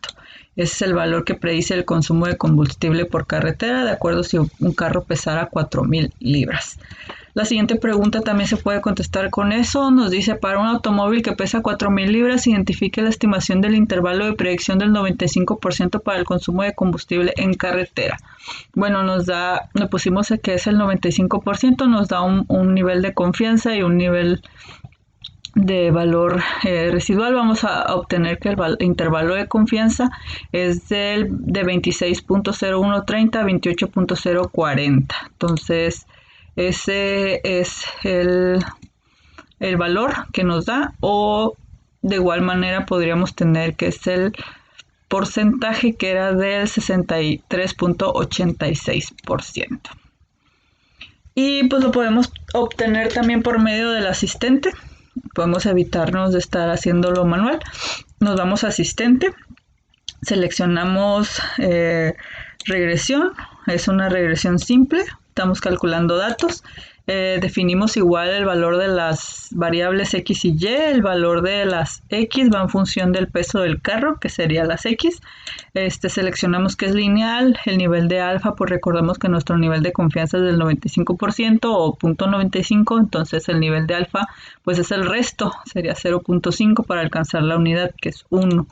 Ese es el valor que predice el consumo de combustible por carretera, de acuerdo si un carro pesara 4.000 libras. La siguiente pregunta también se puede contestar con eso. Nos dice, para un automóvil que pesa 4.000 libras, identifique la estimación del intervalo de predicción del 95% para el consumo de combustible en carretera. Bueno, le pusimos que es el 95%, nos da un nivel de confianza y un nivel de valor residual. Vamos a obtener que el intervalo de confianza es de 26.0130 a 28.040. Entonces, ese es el valor que nos da, o de igual manera podríamos tener que es el porcentaje, que era del 63.86%. Y pues lo podemos obtener también por medio del asistente. Podemos evitarnos de estar haciéndolo manual. Nos vamos a asistente, seleccionamos regresión, es una regresión simple. Estamos calculando datos, definimos igual el valor de las variables X y Y, el valor de las X va en función del peso del carro, que sería las X. Seleccionamos que es lineal, el nivel de alfa, pues recordamos que nuestro nivel de confianza es del 95% o 0.95, entonces el nivel de alfa pues es el resto, sería 0.5 para alcanzar la unidad, que es 1.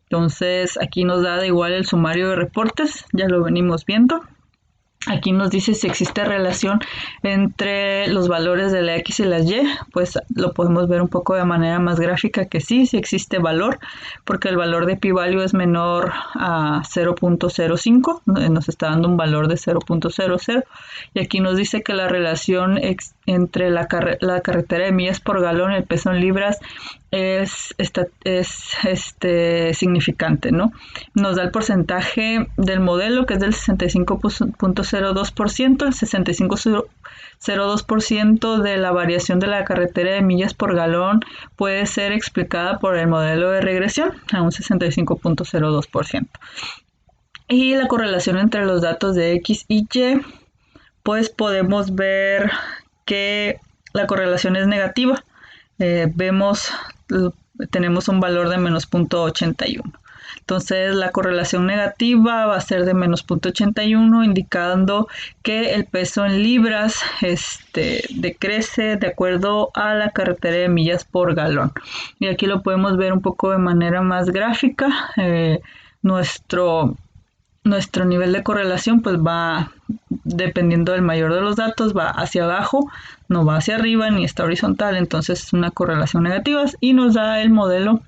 Entonces aquí nos da igual el sumario de reportes, ya lo venimos viendo. Aquí nos dice si existe relación entre los valores de la X y las Y, pues lo podemos ver un poco de manera más gráfica que sí existe valor, porque el valor de p-value es menor a 0.05, nos está dando un valor de 0.00, y aquí nos dice que la relación entre la carretera de millas por galón y el peso en libras es significante, ¿no? Nos da el porcentaje del modelo, que es del 65.02%, el 65.02% de la variación de la carretera de millas por galón puede ser explicada por el modelo de regresión a un 65.02%. Y la correlación entre los datos de X y Y, pues podemos ver que la correlación es negativa. Tenemos un valor de menos 0.81. Entonces la correlación negativa va a ser de menos 0.81, indicando que el peso en libras decrece de acuerdo a la carretera de millas por galón. Y aquí lo podemos ver un poco de manera más gráfica. Nuestro nivel de correlación pues va, dependiendo del mayor de los datos, va hacia abajo, no va hacia arriba ni está horizontal, entonces es una correlación negativa, y nos da el modelo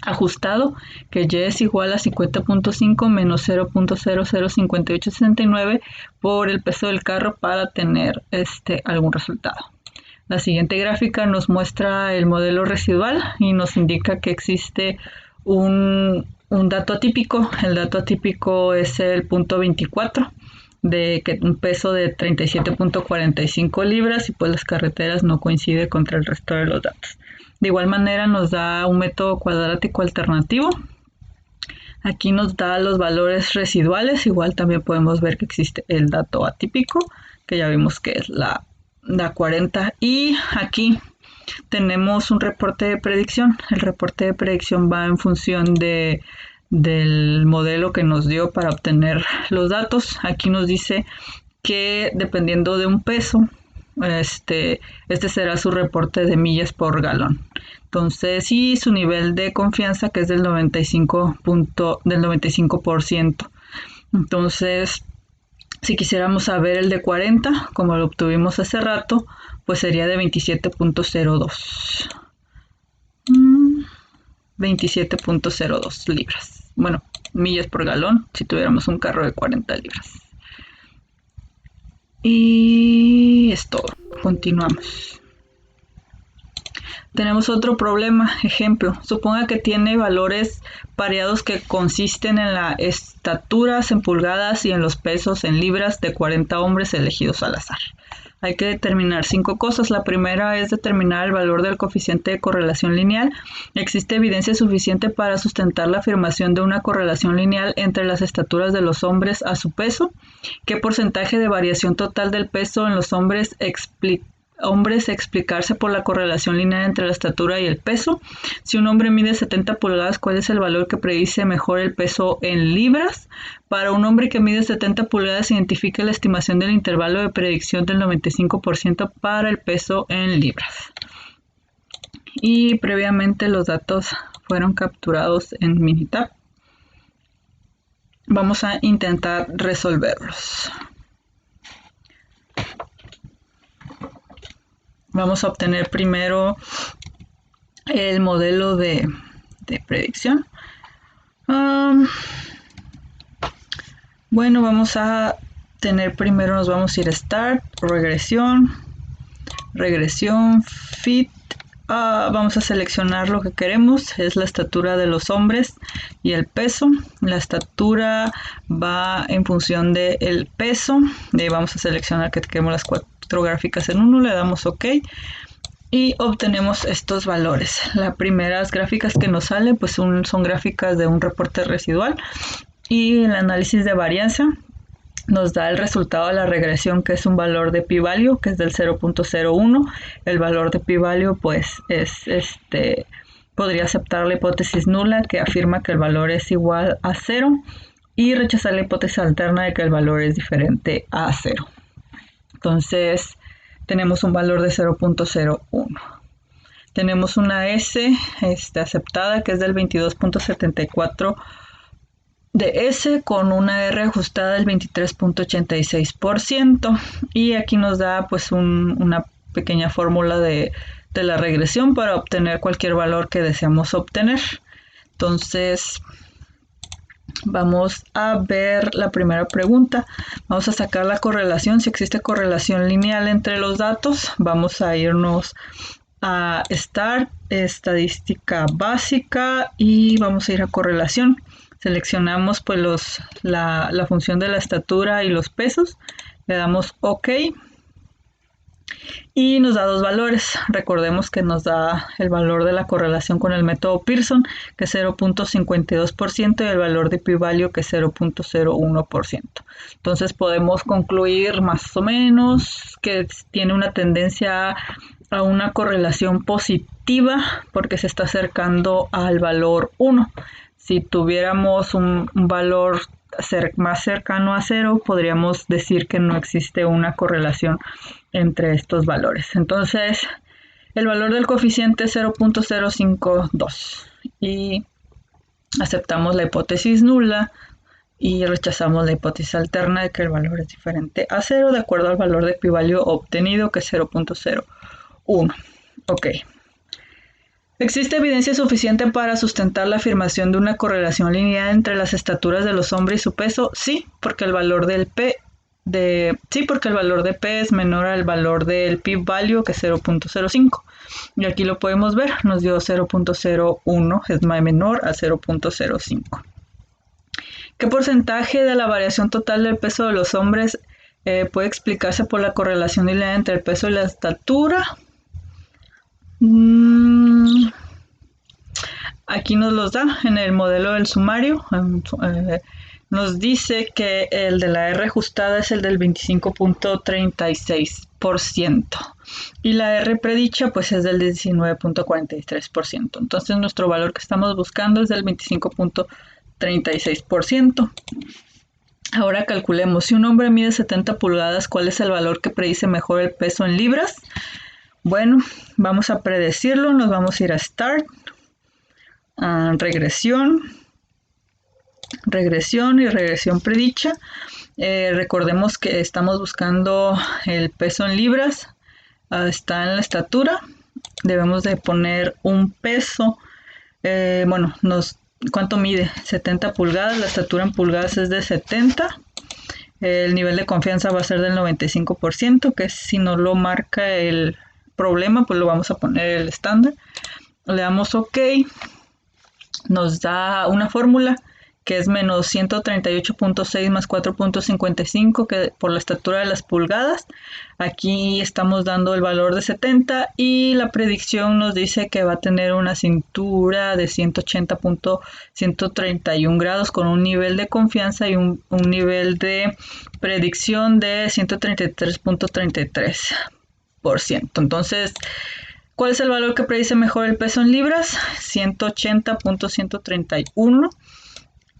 ajustado, que Y es igual a 50.5 menos 0.005869 por el peso del carro para tener algún resultado. La siguiente gráfica nos muestra el modelo residual y nos indica que existe un dato atípico. El dato atípico es el punto 24, de que un peso de 37.45 libras, y pues las carreteras no coinciden contra el resto de los datos. De igual manera nos da un método cuadrático alternativo. Aquí nos da los valores residuales. Igual también podemos ver que existe el dato atípico, que ya vimos que es la 40. Y aquí tenemos un reporte de predicción. El reporte de predicción va en función del modelo que nos dio para obtener los datos. Aquí nos dice que dependiendo de un peso, este será su reporte de millas por galón. Entonces, y su nivel de confianza, que es del 95%. Entonces, si quisiéramos saber el de 40, como lo obtuvimos hace rato, pues sería de 27.02. 27.02 libras. Bueno, millas por galón si tuviéramos un carro de 40 libras. Y es todo. Continuamos. Tenemos otro problema. Ejemplo, suponga que tiene valores pareados que consisten en las estaturas en pulgadas y en los pesos en libras de 40 hombres elegidos al azar. hay que determinar 5 cosas. La primera es determinar el valor del coeficiente de correlación lineal. Existe evidencia suficiente para sustentar la afirmación de una correlación lineal entre las estaturas de los hombres a su peso. ¿Qué porcentaje de variación total del peso en los hombres explicarse por la correlación lineal entre la estatura y el peso? Si un hombre mide 70 pulgadas, ¿cuál es el valor que predice mejor el peso en libras? Para un hombre que mide 70 pulgadas, identifique la estimación del intervalo de predicción del 95% para el peso en libras. Y previamente los datos fueron capturados en Minitab. Vamos a intentar resolverlos. Vamos a obtener primero el modelo de predicción. Bueno, vamos a tener primero, nos vamos a ir a Start, regresión, Fit. Vamos a seleccionar lo que queremos, es la estatura de los hombres y el peso. La estatura va en función del peso. Vamos a seleccionar que queremos las 4 gráficas en uno, le damos OK y obtenemos estos valores. Las primeras gráficas que nos salen pues son gráficas de un reporte residual, y el análisis de varianza nos da el resultado de la regresión, que es un valor de p-value que es del 0.01. El valor de p-value pues es podría aceptar la hipótesis nula, que afirma que el valor es igual a 0, y rechazar la hipótesis alterna de que el valor es diferente a 0. Entonces tenemos un valor de 0.01. Tenemos una S aceptada, que es del 22.74 de S, con una R ajustada del 23.86%. Y aquí nos da pues una pequeña fórmula de la regresión para obtener cualquier valor que deseamos obtener. Entonces vamos a ver la primera pregunta. Vamos a sacar la correlación, si existe correlación lineal entre los datos. Vamos a irnos a Start, estadística básica, y vamos a ir a correlación. Seleccionamos pues la función de la estatura y los pesos, le damos OK y nos da 2 valores. Recordemos que nos da el valor de la correlación con el método Pearson, que es 0.52%, y el valor de p-value, que es 0.01%. Entonces podemos concluir más o menos que tiene una tendencia a una correlación positiva porque se está acercando al valor 1. Si tuviéramos un valor más cercano a 0, podríamos decir que no existe una correlación entre estos valores. Entonces, el valor del coeficiente es 0.052 y aceptamos la hipótesis nula y rechazamos la hipótesis alterna de que el valor es diferente a 0 de acuerdo al valor de p-value obtenido, que es 0.01. OK. ¿Existe evidencia suficiente para sustentar la afirmación de una correlación lineal entre las estaturas de los hombres y su peso? Sí, porque el valor del P es menor al valor del p-value, que es 0.05. Y aquí lo podemos ver, nos dio 0.01, es menor a 0.05. ¿Qué porcentaje de la variación total del peso de los hombres puede explicarse por la correlación lineal entre el peso y la estatura? Aquí nos los da en el modelo del sumario. Nos dice que el de la R ajustada es el del 25.36% y la R predicha pues es del 19.43%. Entonces nuestro valor que estamos buscando es del 25.36%. Ahora calculemos, si un hombre mide 70 pulgadas, ¿cuál es el valor que predice mejor el peso en libras? Bueno, vamos a predecirlo, nos vamos a ir a Start, regresión y regresión predicha. Recordemos que estamos buscando el peso en libras, está en la estatura, debemos de poner un peso, ¿cuánto mide? 70 pulgadas, la estatura en pulgadas es de 70, el nivel de confianza va a ser del 95%, que si no lo marca el problema, pues lo vamos a poner el estándar. Le damos OK, nos da una fórmula que es menos 138.6 más 4.55 que por la estatura de las pulgadas. Aquí estamos dando el valor de 70 y la predicción nos dice que va a tener una cintura de 180.131 grados con un nivel de confianza y un nivel de predicción de 133.33%. Entonces, ¿cuál es el valor que predice mejor el peso en libras? 180.131.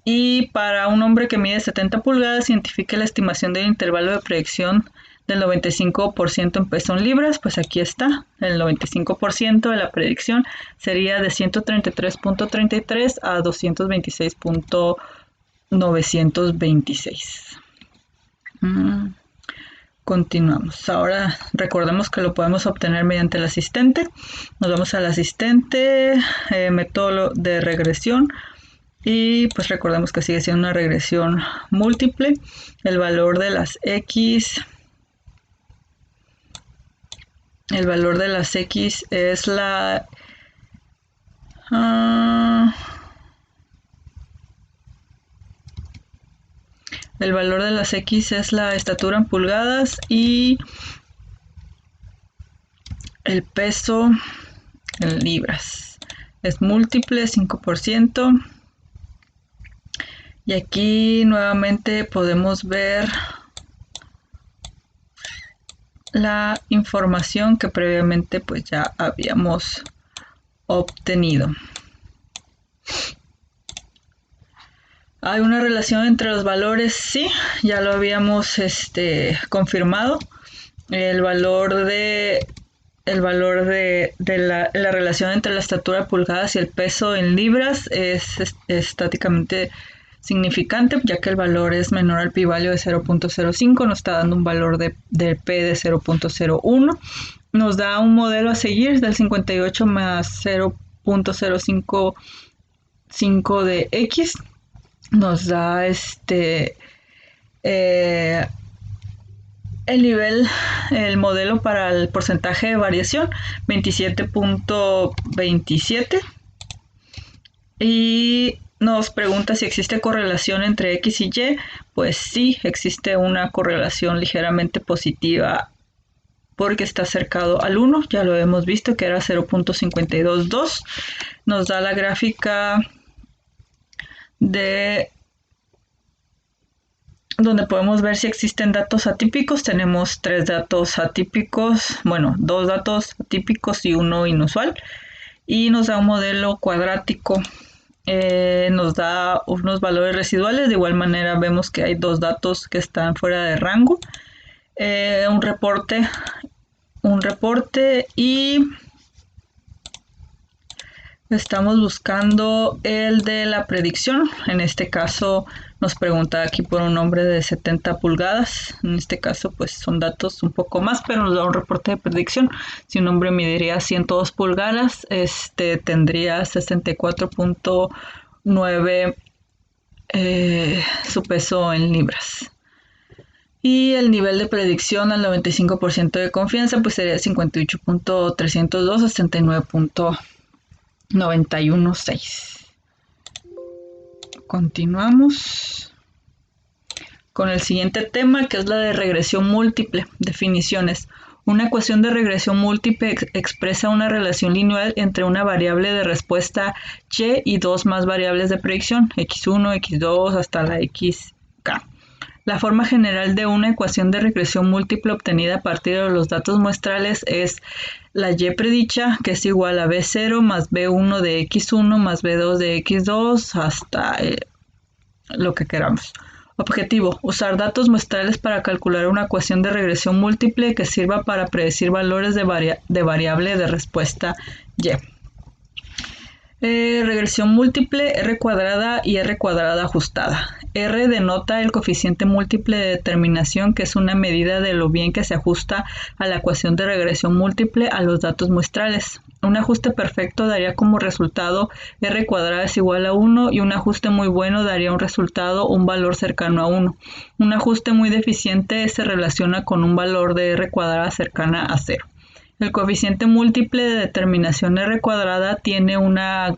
Y para un hombre que mide 70 pulgadas, identifique la estimación del intervalo de predicción del 95% en peso en libras. Pues aquí está, el 95% de la predicción sería de 133.33 a 226.926. Continuamos. Ahora recordemos que lo podemos obtener mediante el asistente. Nos vamos al asistente, método de regresión. Y pues recordemos que sigue siendo una regresión múltiple. El valor de las X. El valor de las X es la... el valor de las X es la estatura en pulgadas y el peso en libras. Es múltiple, 5%. Y aquí nuevamente podemos ver la información que previamente pues ya habíamos obtenido. ¿Hay una relación entre los valores? Sí, ya lo habíamos confirmado. El valor de la relación entre la estatura de pulgadas y el peso en libras es estáticamente significante, ya que el valor es menor al pi-value de 0.05, nos está dando un valor de P de 0.01, nos da un modelo a seguir del 58 más 0.055 de X, nos da el modelo para el porcentaje de variación 27.27 y nos pregunta si existe correlación entre X y Y. Pues sí, existe una correlación ligeramente positiva porque está acercado al 1, ya lo hemos visto que era 0.522. Nos da la gráfica de donde podemos ver si existen datos atípicos. Tenemos 3 datos atípicos, bueno, 2 datos atípicos y 1 inusual, y nos da un modelo cuadrático. Nos da unos valores residuales. De igual manera vemos que hay 2 datos que están fuera de rango. Un reporte y estamos buscando el de la predicción. En este caso nos pregunta aquí por un hombre de 70 pulgadas. En este caso pues son datos un poco más, pero nos da un reporte de predicción. Si un hombre mediría 102 pulgadas, tendría 64.9 su peso en libras. Y el nivel de predicción al 95% de confianza pues sería 58.302 a 79.916. Continuamos con el siguiente tema, que es la de regresión múltiple. Definiciones. Una ecuación de regresión múltiple expresa una relación lineal entre una variable de respuesta y 2 más variables de predicción, x1, x2 hasta la xk. La forma general de una ecuación de regresión múltiple obtenida a partir de los datos muestrales es la y predicha, que es igual a b0 más b1 de x1 más b2 de x2 hasta lo que queramos. Objetivo: usar datos muestrales para calcular una ecuación de regresión múltiple que sirva para predecir valores de variable de respuesta y. Regresión múltiple, R cuadrada y R cuadrada ajustada. R denota el coeficiente múltiple de determinación, que es una medida de lo bien que se ajusta a la ecuación de regresión múltiple a los datos muestrales. Un ajuste perfecto daría como resultado R cuadrada es igual a 1 y un ajuste muy bueno daría un resultado, un valor cercano a 1. Un ajuste muy deficiente se relaciona con un valor de R cuadrada cercana a 0. El coeficiente múltiple de determinación R cuadrada tiene una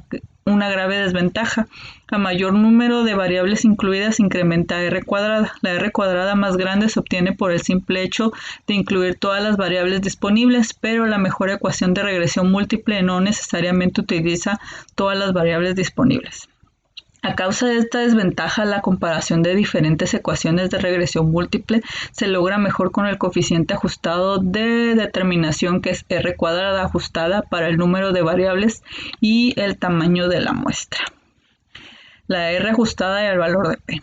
una grave desventaja. A mayor número de variables incluidas incrementa R cuadrada. La R cuadrada más grande se obtiene por el simple hecho de incluir todas las variables disponibles, pero la mejor ecuación de regresión múltiple no necesariamente utiliza todas las variables disponibles. A causa de esta desventaja, la comparación de diferentes ecuaciones de regresión múltiple se logra mejor con el coeficiente ajustado de determinación, que es R cuadrada ajustada para el número de variables y el tamaño de la muestra. La R ajustada y el valor de P.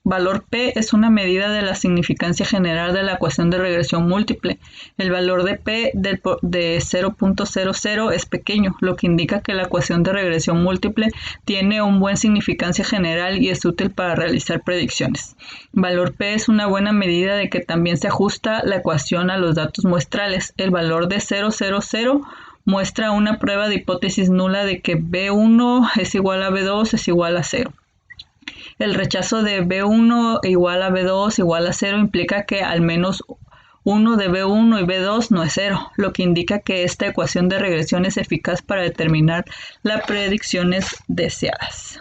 Valor P es una medida de la significancia general de la ecuación de regresión múltiple. El valor de P de 0.00 es pequeño, lo que indica que la ecuación de regresión múltiple tiene una buena significancia general y es útil para realizar predicciones. Valor P es una buena medida de que también se ajusta la ecuación a los datos muestrales. El valor de 0.00 muestra una prueba de hipótesis nula de que B1 es igual a B2 es igual a 0. El rechazo de B1 igual a B2 igual a 0 implica que al menos uno de B1 y B2 no es 0, lo que indica que esta ecuación de regresión es eficaz para determinar las predicciones deseadas.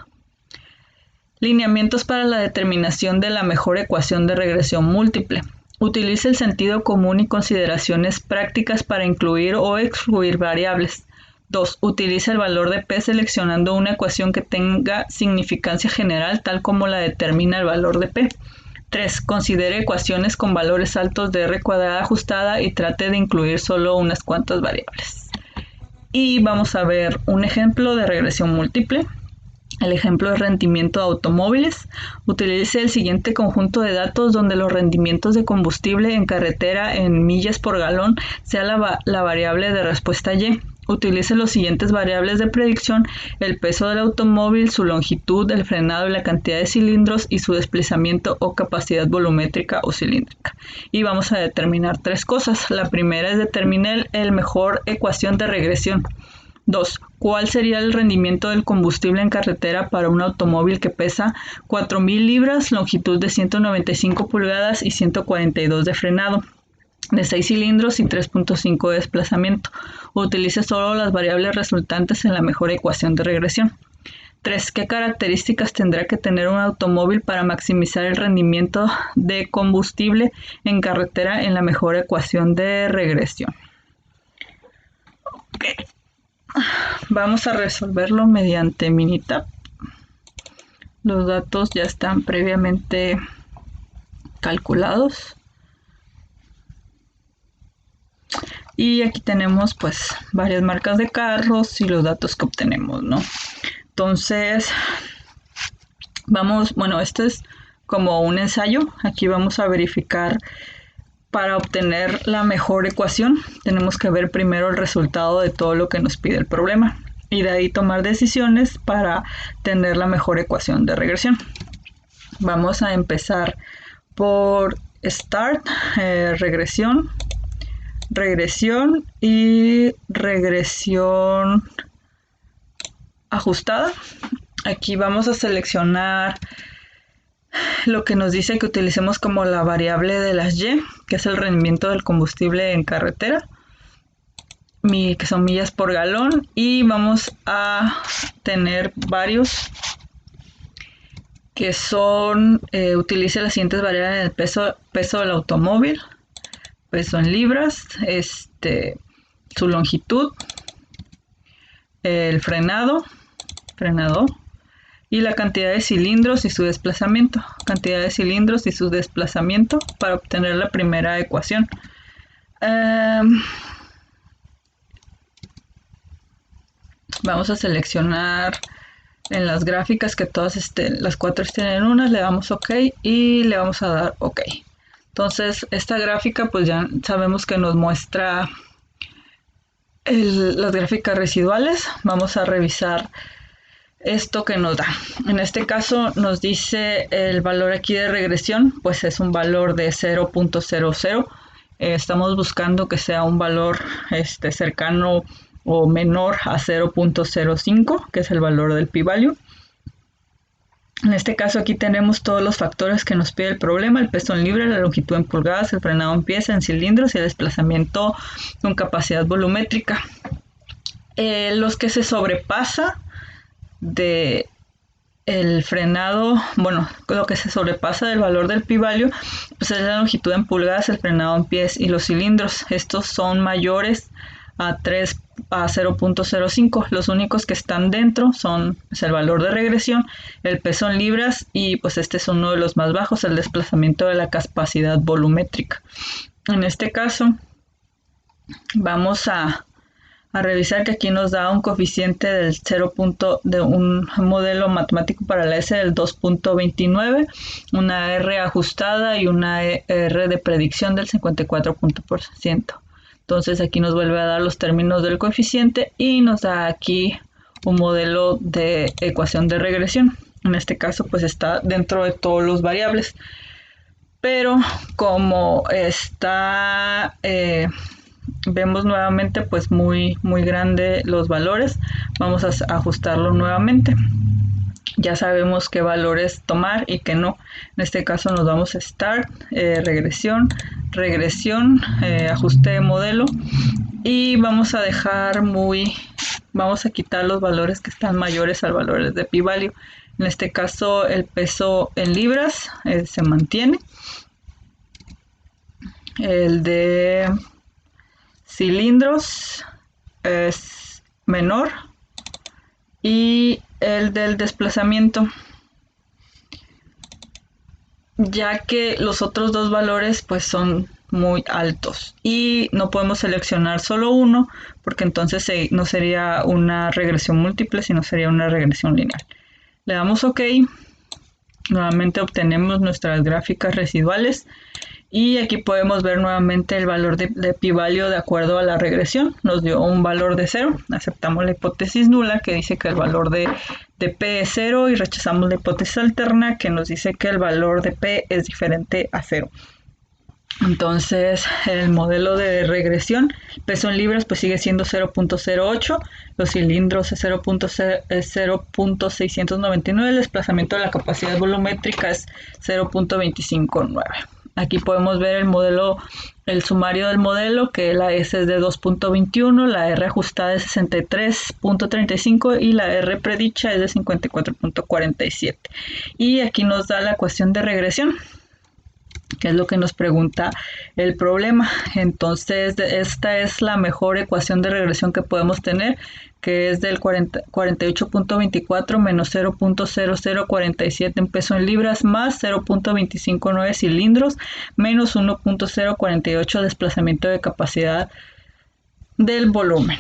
Lineamientos para la determinación de la mejor ecuación de regresión múltiple. Utiliza el sentido común y consideraciones prácticas para incluir o excluir variables. 2. Utiliza el valor de P seleccionando una ecuación que tenga significancia general, tal como la determina el valor de P. 3. Considere ecuaciones con valores altos de R cuadrada ajustada y trate de incluir solo unas cuantas variables. Y vamos a ver un ejemplo de regresión múltiple. El ejemplo es rendimiento de automóviles. Utilice el siguiente conjunto de datos donde los rendimientos de combustible en carretera en millas por galón sea la variable de respuesta Y. Utilice los siguientes variables de predicción: el peso del automóvil, su longitud, el frenado y la cantidad de cilindros y su desplazamiento o capacidad volumétrica o cilíndrica. Y vamos a determinar tres cosas. La primera es determinar la mejor ecuación de regresión. 2. ¿Cuál sería el rendimiento del combustible en carretera para un automóvil que pesa 4.000 libras, longitud de 195 pulgadas y 142 de frenado, de 6 cilindros y 3.5 de desplazamiento? Utilice solo las variables resultantes en la mejor ecuación de regresión. 3. ¿Qué características tendrá que tener un automóvil para maximizar el rendimiento de combustible en carretera en la mejor ecuación de regresión? Okay. Vamos a resolverlo mediante Minitab. Los datos ya están previamente calculados. Y aquí tenemos pues varias marcas de carros y los datos que obtenemos, ¿no? Entonces, esto es como un ensayo. Aquí vamos a verificar. Para obtener la mejor ecuación, tenemos que ver primero el resultado de todo lo que nos pide el problema y de ahí tomar decisiones para tener la mejor ecuación de regresión. Vamos a empezar por Start, regresión y regresión ajustada. Aquí vamos a seleccionar lo que nos dice que utilicemos como la variable de las Y, que es el rendimiento del combustible en carretera, que son millas por galón, y vamos a tener varios que son, utilice las siguientes variables: el peso del automóvil, peso en libras, su longitud, el frenado, y la cantidad de cilindros y su desplazamiento. Para obtener la primera ecuación. Vamos a seleccionar en las gráficas que todas las cuatro estén en una, le damos OK y le vamos a dar OK. Entonces esta gráfica pues ya sabemos que nos muestra las gráficas residuales. Vamos a revisar esto que nos da. En este caso nos dice el valor aquí de regresión, pues es un valor de 0.00. Estamos buscando que sea un valor cercano o menor a 0.05, que es el valor del p-value. En este caso aquí tenemos todos los factores que nos pide el problema: el peso en libras, la longitud en pulgadas, el frenado en pies, en cilindros y el desplazamiento con capacidad volumétrica. Los que se sobrepasa de el frenado, bueno, lo que se sobrepasa del valor del pi-value, pues es la longitud en pulgadas, el frenado en pies y los cilindros. Estos son mayores a 0.05. Los únicos que están dentro son pues, el valor de regresión, el peso en libras y pues este es uno de los más bajos, el desplazamiento de la capacidad volumétrica. En este caso vamos a revisar que aquí nos da un coeficiente del 0. de un modelo matemático para la S del 2.29, una R ajustada y una R de predicción del 54%. Entonces aquí nos vuelve a dar los términos del coeficiente y nos da aquí un modelo de ecuación de regresión. En este caso pues está dentro de todos los variables, pero como está vemos nuevamente pues muy grande los valores, vamos a ajustarlo nuevamente. Ya sabemos qué valores tomar y qué no. En este caso nos vamos a Start, regresión, ajuste de modelo y vamos a dejar vamos a quitar los valores que están mayores al valor de pi-value. En este caso el peso en libras se mantiene. El de cilindros es menor y el del desplazamiento, ya que los otros dos valores pues son muy altos y no podemos seleccionar solo uno porque entonces no sería una regresión múltiple, sino sería una regresión lineal. Le damos OK, nuevamente obtenemos nuestras gráficas residuales. Y aquí podemos ver nuevamente el valor de pi-value de acuerdo a la regresión. Nos dio un valor de 0. Aceptamos la hipótesis nula que dice que el valor de P es 0 y rechazamos la hipótesis alterna que nos dice que el valor de P es diferente a 0. Entonces el modelo de regresión, peso en libras pues sigue siendo 0.08, los cilindros es 0.699, el desplazamiento de la capacidad volumétrica es 0.259. Aquí podemos ver el modelo, el sumario del modelo, que la S es de 2.21, la R ajustada es 63.35 y la R predicha es de 54.47. Y aquí nos da la ecuación de regresión, que es lo que nos pregunta el problema. Entonces esta es la mejor ecuación de regresión que podemos tener, que es del 48.24 menos 0.0047 en peso en libras más 0.259 cilindros menos 1.048 desplazamiento de capacidad del volumen.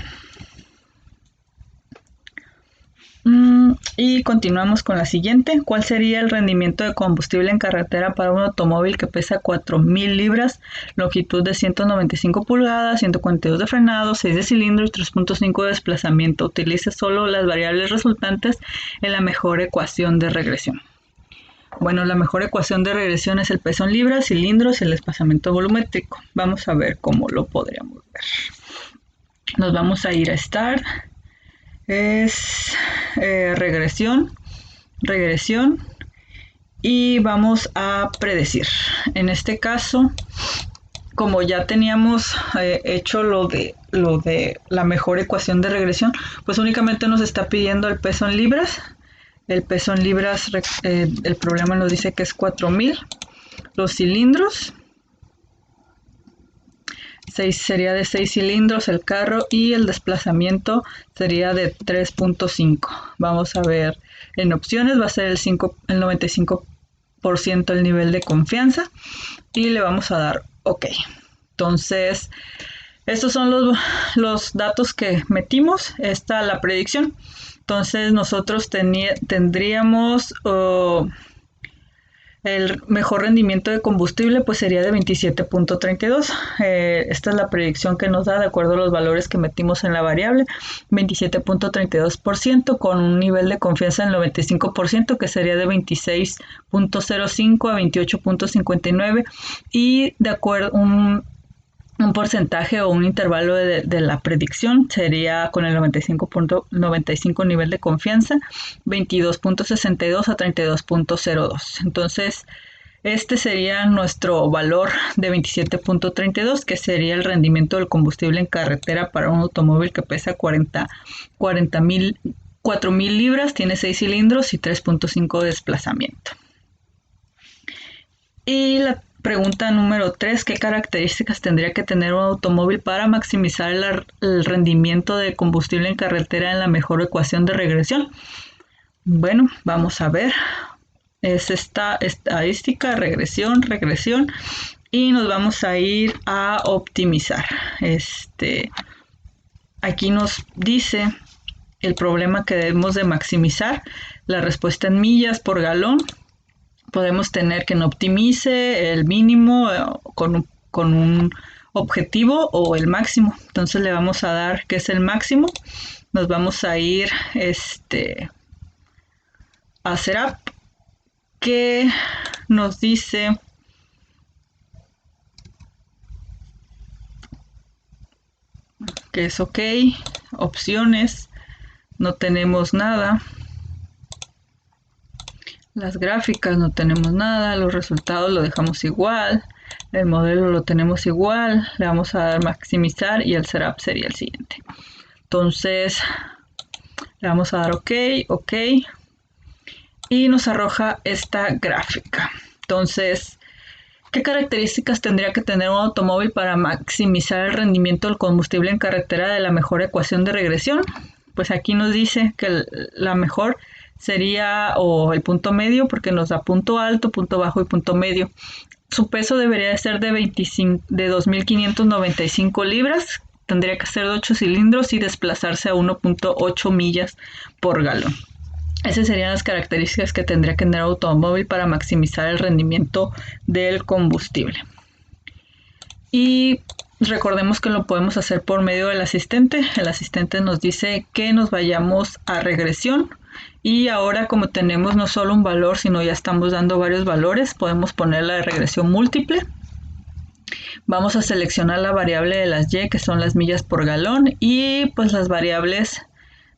Y continuamos con la siguiente. ¿Cuál sería el rendimiento de combustible en carretera para un automóvil que pesa 4.000 libras, longitud de 195 pulgadas, 142 de frenado, 6 de cilindro y 3.5 de desplazamiento? Utilice solo las variables resultantes en la mejor ecuación de regresión. Bueno, la mejor ecuación de regresión es el peso en libras, cilindros y el desplazamiento volumétrico. Vamos a ver cómo lo podríamos ver. Nos vamos a ir a Start. Es regresión y vamos a predecir. En este caso, como ya teníamos hecho lo de la mejor ecuación de regresión, pues únicamente nos está pidiendo el peso en libras. El peso en libras, el problema nos dice que es 4.000. Los cilindros, sería de 6 cilindros el carro y el desplazamiento sería de 3.5. Vamos a ver en opciones, va a ser el 95% el nivel de confianza y le vamos a dar OK. Entonces estos son los datos que metimos. Esta la predicción. Entonces nosotros tendríamos el mejor rendimiento de combustible pues sería de 27.32. Esta es la predicción que nos da de acuerdo a los valores que metimos en la variable. 27.32% con un nivel de confianza del 95% que sería de 26.05 a 28.59 y de acuerdo un porcentaje o un intervalo de la predicción sería con el 95.95 nivel de confianza, 22.62 a 32.02. Entonces, este sería nuestro valor de 27.32, que sería el rendimiento del combustible en carretera para un automóvil que pesa 40.000 4.000 libras, tiene 6 cilindros y 3.5 de desplazamiento. Y la pregunta número 3, ¿qué características tendría que tener un automóvil para maximizar el rendimiento de combustible en carretera en la mejor ecuación de regresión? Bueno, vamos a ver. Es esta estadística, regresión, y nos vamos a ir a optimizar. Aquí nos dice el problema que debemos de maximizar, la respuesta en millas por galón. Podemos tener que no optimice el mínimo con un objetivo o el máximo. Entonces le vamos a dar que es el máximo. Nos vamos a ir a Setup, que nos dice que es ok. Opciones, no tenemos nada. Las gráficas no tenemos nada, los resultados lo dejamos igual, el modelo lo tenemos igual, le vamos a dar maximizar y el setup sería el siguiente. Entonces le vamos a dar ok, y nos arroja esta gráfica. Entonces, ¿qué características tendría que tener un automóvil para maximizar el rendimiento del combustible en carretera de la mejor ecuación de regresión? Pues aquí nos dice que la mejor sería o el punto medio, porque nos da punto alto, punto bajo y punto medio. Su peso debería de ser de 2.595 libras, tendría que ser de 8 cilindros y desplazarse a 1.8 millas por galón. Esas serían las características que tendría que tener el automóvil para maximizar el rendimiento del combustible. Y recordemos que lo podemos hacer por medio del asistente. El asistente nos dice que nos vayamos a regresión. Y ahora, como tenemos no solo un valor, sino ya estamos dando varios valores, podemos poner la regresión múltiple. Vamos a seleccionar la variable de las Y, que son las millas por galón, y pues las variables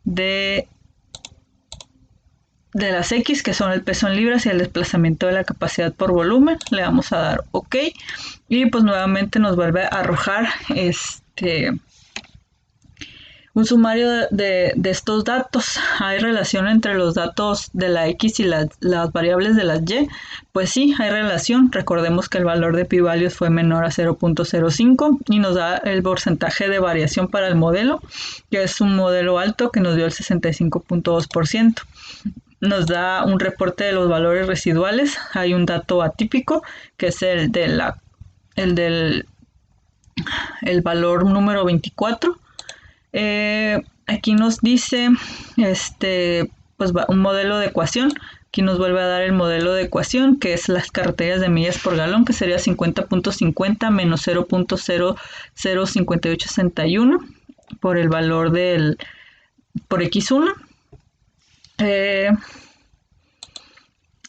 de las X, que son el peso en libras y el desplazamiento de la capacidad por volumen. Le vamos a dar OK. Y pues nuevamente nos vuelve a arrojar un sumario de estos datos. Hay relación entre los datos de la X y las variables de las Y. Pues sí, hay relación. Recordemos que el valor de p-values fue menor a 0.05 y nos da el porcentaje de variación para el modelo, que es un modelo alto que nos dio el 65.2%. Nos da un reporte de los valores residuales. Hay un dato atípico, que es el del valor número 24. Aquí nos dice pues un modelo de ecuación. Aquí nos vuelve a dar el modelo de ecuación, que es las carreteras de millas por galón, que sería 50.50 menos 0.005861 por el valor por X1.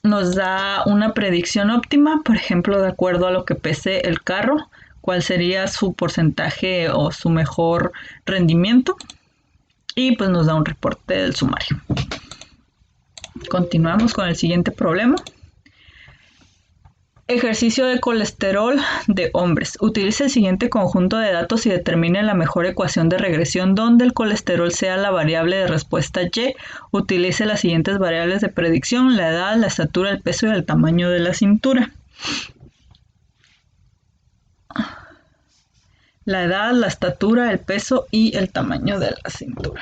Nos da una predicción óptima, por ejemplo, de acuerdo a lo que pese el carro, cuál sería su porcentaje o su mejor rendimiento, y pues nos da un reporte del sumario. Continuamos con el siguiente problema. Ejercicio de colesterol de hombres. Utilice el siguiente conjunto de datos y determine la mejor ecuación de regresión donde el colesterol sea la variable de respuesta Y. Utilice las siguientes variables de predicción: la edad, la estatura, el peso y el tamaño de la cintura. La edad, la estatura, el peso y el tamaño de la cintura.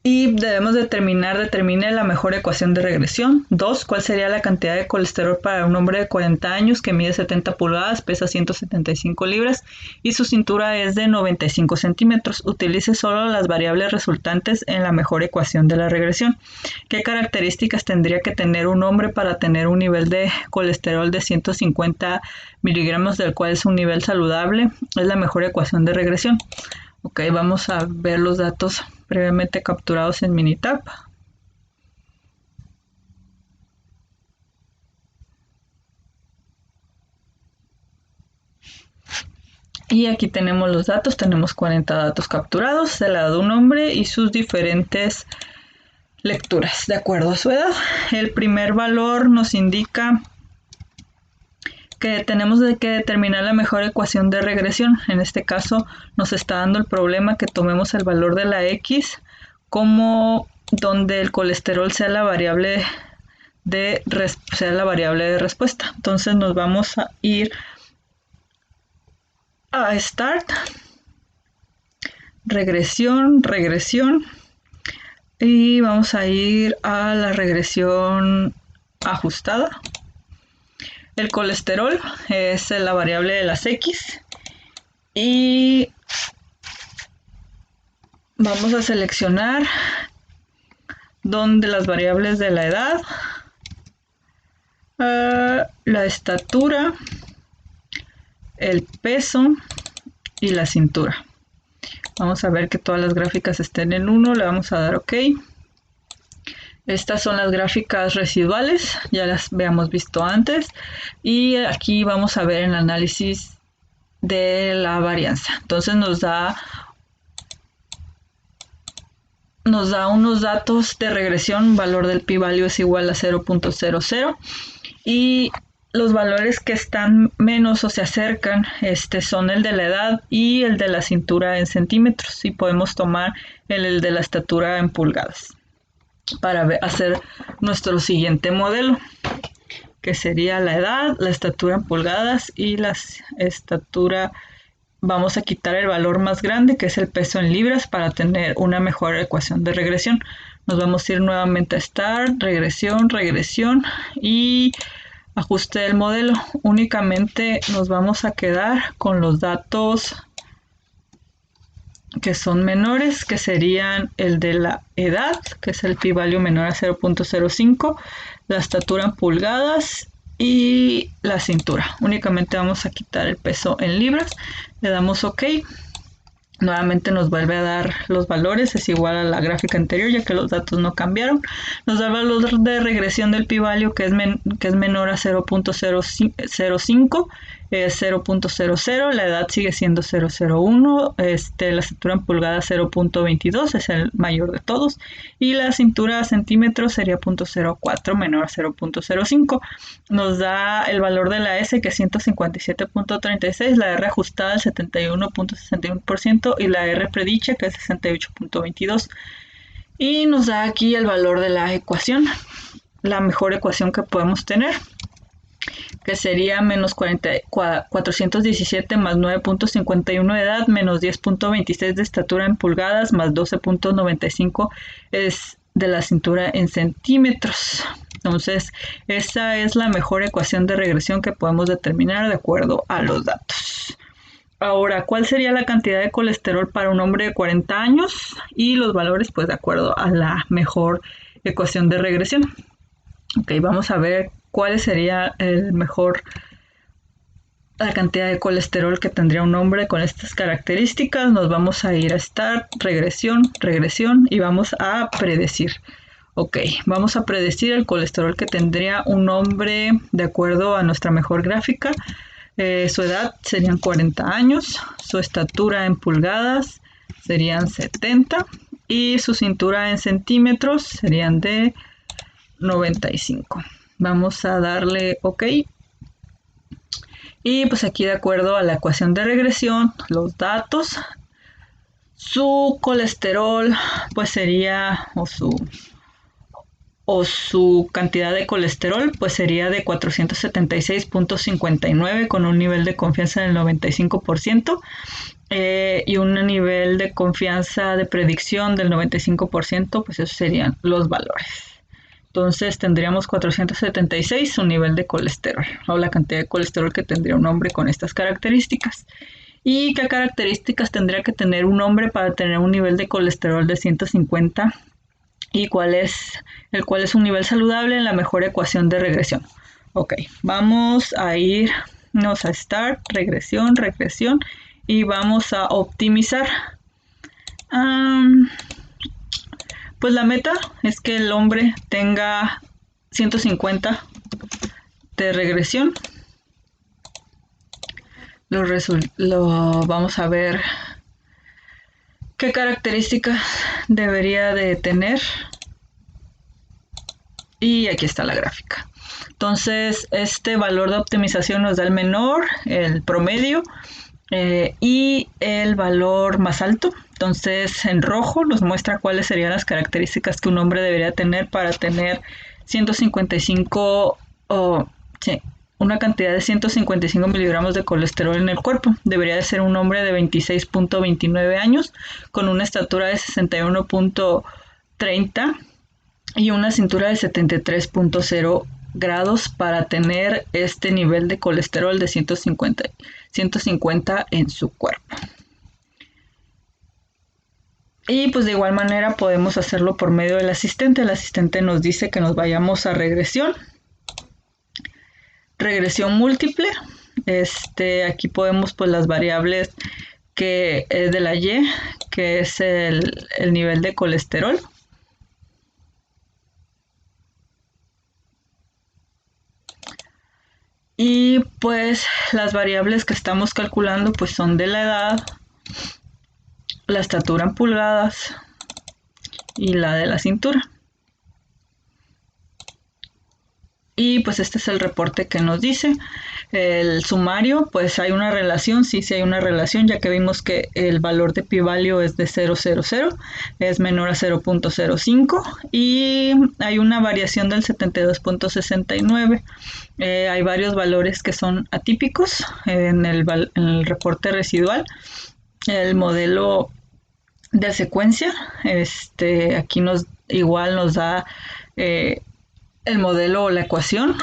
Y debemos determine la mejor ecuación de regresión. 2. ¿Cuál sería la cantidad de colesterol para un hombre de 40 años que mide 70 pulgadas, pesa 175 libras y su cintura es de 95 centímetros? Utilice solo las variables resultantes en la mejor ecuación de la regresión. ¿Qué características tendría que tener un hombre para tener un nivel de colesterol de 150 miligramos, del cual es un nivel saludable? Es la mejor ecuación de regresión. Ok, vamos a ver los datos previamente capturados en Minitab. Y aquí tenemos los datos, tenemos 40 datos capturados de la edad de un hombre y sus diferentes lecturas de acuerdo a su edad. El primer valor nos indica que tenemos que determinar la mejor ecuación de regresión. En este caso nos está dando el problema que tomemos el valor de la X como donde el colesterol sea la variable de respuesta. Entonces nos vamos a ir a Start, regresión, y vamos a ir a la regresión ajustada. El colesterol es la variable de las X y vamos a seleccionar donde las variables de la edad, la estatura, el peso y la cintura. Vamos a ver que todas las gráficas estén en 1, le vamos a dar OK. Estas son las gráficas residuales, ya las habíamos visto antes. Y aquí vamos a ver el análisis de la varianza. Entonces nos da unos datos de regresión, valor del p-value es igual a 0.00 y los valores que están menos o se acercan son el de la edad y el de la cintura en centímetros, y podemos tomar el de la estatura en pulgadas para hacer nuestro siguiente modelo, que sería la edad, la estatura en pulgadas y la estatura. Vamos a quitar el valor más grande, que es el peso en libras, para tener una mejor ecuación de regresión. Nos vamos a ir nuevamente a Start, regresión y ajuste del modelo. Únicamente nos vamos a quedar con los datos que son menores, que serían el de la edad, que es el p-value menor a 0.05, la estatura en pulgadas y la cintura. Únicamente vamos a quitar el peso en libras, le damos OK. Nuevamente nos vuelve a dar los valores, es igual a la gráfica anterior ya que los datos no cambiaron. Nos da el valor de regresión del p-value que es menor a 0.05, es 0.00, la edad sigue siendo 0.01, la estatura en pulgadas 0.22, es el mayor de todos, y la cintura a centímetros sería 0.04, menor a 0.05. Nos da el valor de la S, que es 157.36, la R ajustada al 71.61% y la R predicha, que es 68.22. Y nos da aquí el valor de la ecuación, la mejor ecuación que podemos tener, que sería menos 417 más 9.51 de edad, menos 10.26 de estatura en pulgadas, más 12.95 es de la cintura en centímetros. Entonces, esa es la mejor ecuación de regresión que podemos determinar de acuerdo a los datos. Ahora, ¿cuál sería la cantidad de colesterol para un hombre de 40 años? Y los valores, pues, de acuerdo a la mejor ecuación de regresión. Ok, vamos a ver cuál sería la cantidad de colesterol que tendría un hombre con estas características. Nos vamos a ir a Start, regresión y vamos a predecir. Ok, vamos a predecir el colesterol que tendría un hombre de acuerdo a nuestra mejor gráfica. Su edad serían 40 años, su estatura en pulgadas serían 70 y su cintura en centímetros serían de 95. Vamos a darle OK. Y pues aquí, de acuerdo a la ecuación de regresión, los datos, su colesterol pues sería, o su cantidad de colesterol pues sería de 476.59 con un nivel de confianza del 95%, y un nivel de confianza de predicción del 95%, pues esos serían los valores. Entonces tendríamos 476, un nivel de colesterol, o la cantidad de colesterol que tendría un hombre con estas características. ¿Y qué características tendría que tener un hombre para tener un nivel de colesterol de 150? ¿Y cuál es un nivel saludable en la mejor ecuación de regresión? Ok, vamos a irnos a Start, regresión, y vamos a optimizar. Pues la meta es que el hombre tenga 150 de regresión. Vamos a ver qué características debería de tener. Y aquí está la gráfica. Entonces, este valor de optimización nos da el menor, el promedio y el valor más alto. Entonces, en rojo nos muestra cuáles serían las características que un hombre debería tener para tener 155 sí, una cantidad de 155 miligramos de colesterol en el cuerpo. Debería de ser un hombre de 26.29 años con una estatura de 61.30 y una cintura de 73.0 grados para tener este nivel de colesterol de 150 en su cuerpo. Y pues de igual manera podemos hacerlo por medio del asistente. El asistente nos dice que nos vayamos a regresión múltiple. Aquí podemos pues las variables que es de la Y, que es el nivel de colesterol. Y pues las variables que estamos calculando pues son de la edad, la estatura en pulgadas y la de la cintura. Y pues este es el reporte que nos dice. El sumario, pues hay una relación, sí hay una relación, ya que vimos que el valor de pi-value es de 0.00, es menor a 0.05 y hay una variación del 72.69. Hay varios valores que son atípicos en el reporte residual. El modelo de secuencia, aquí nos da el modelo o la ecuación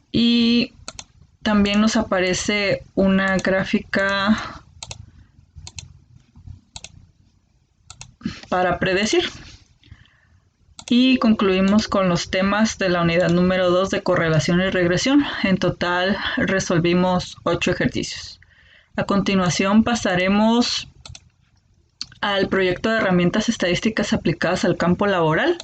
y también nos aparece una gráfica para predecir. Y concluimos con los temas de la unidad número 2 de correlación y regresión. En total resolvimos 8 ejercicios. A continuación pasaremos al proyecto de herramientas estadísticas aplicadas al campo laboral.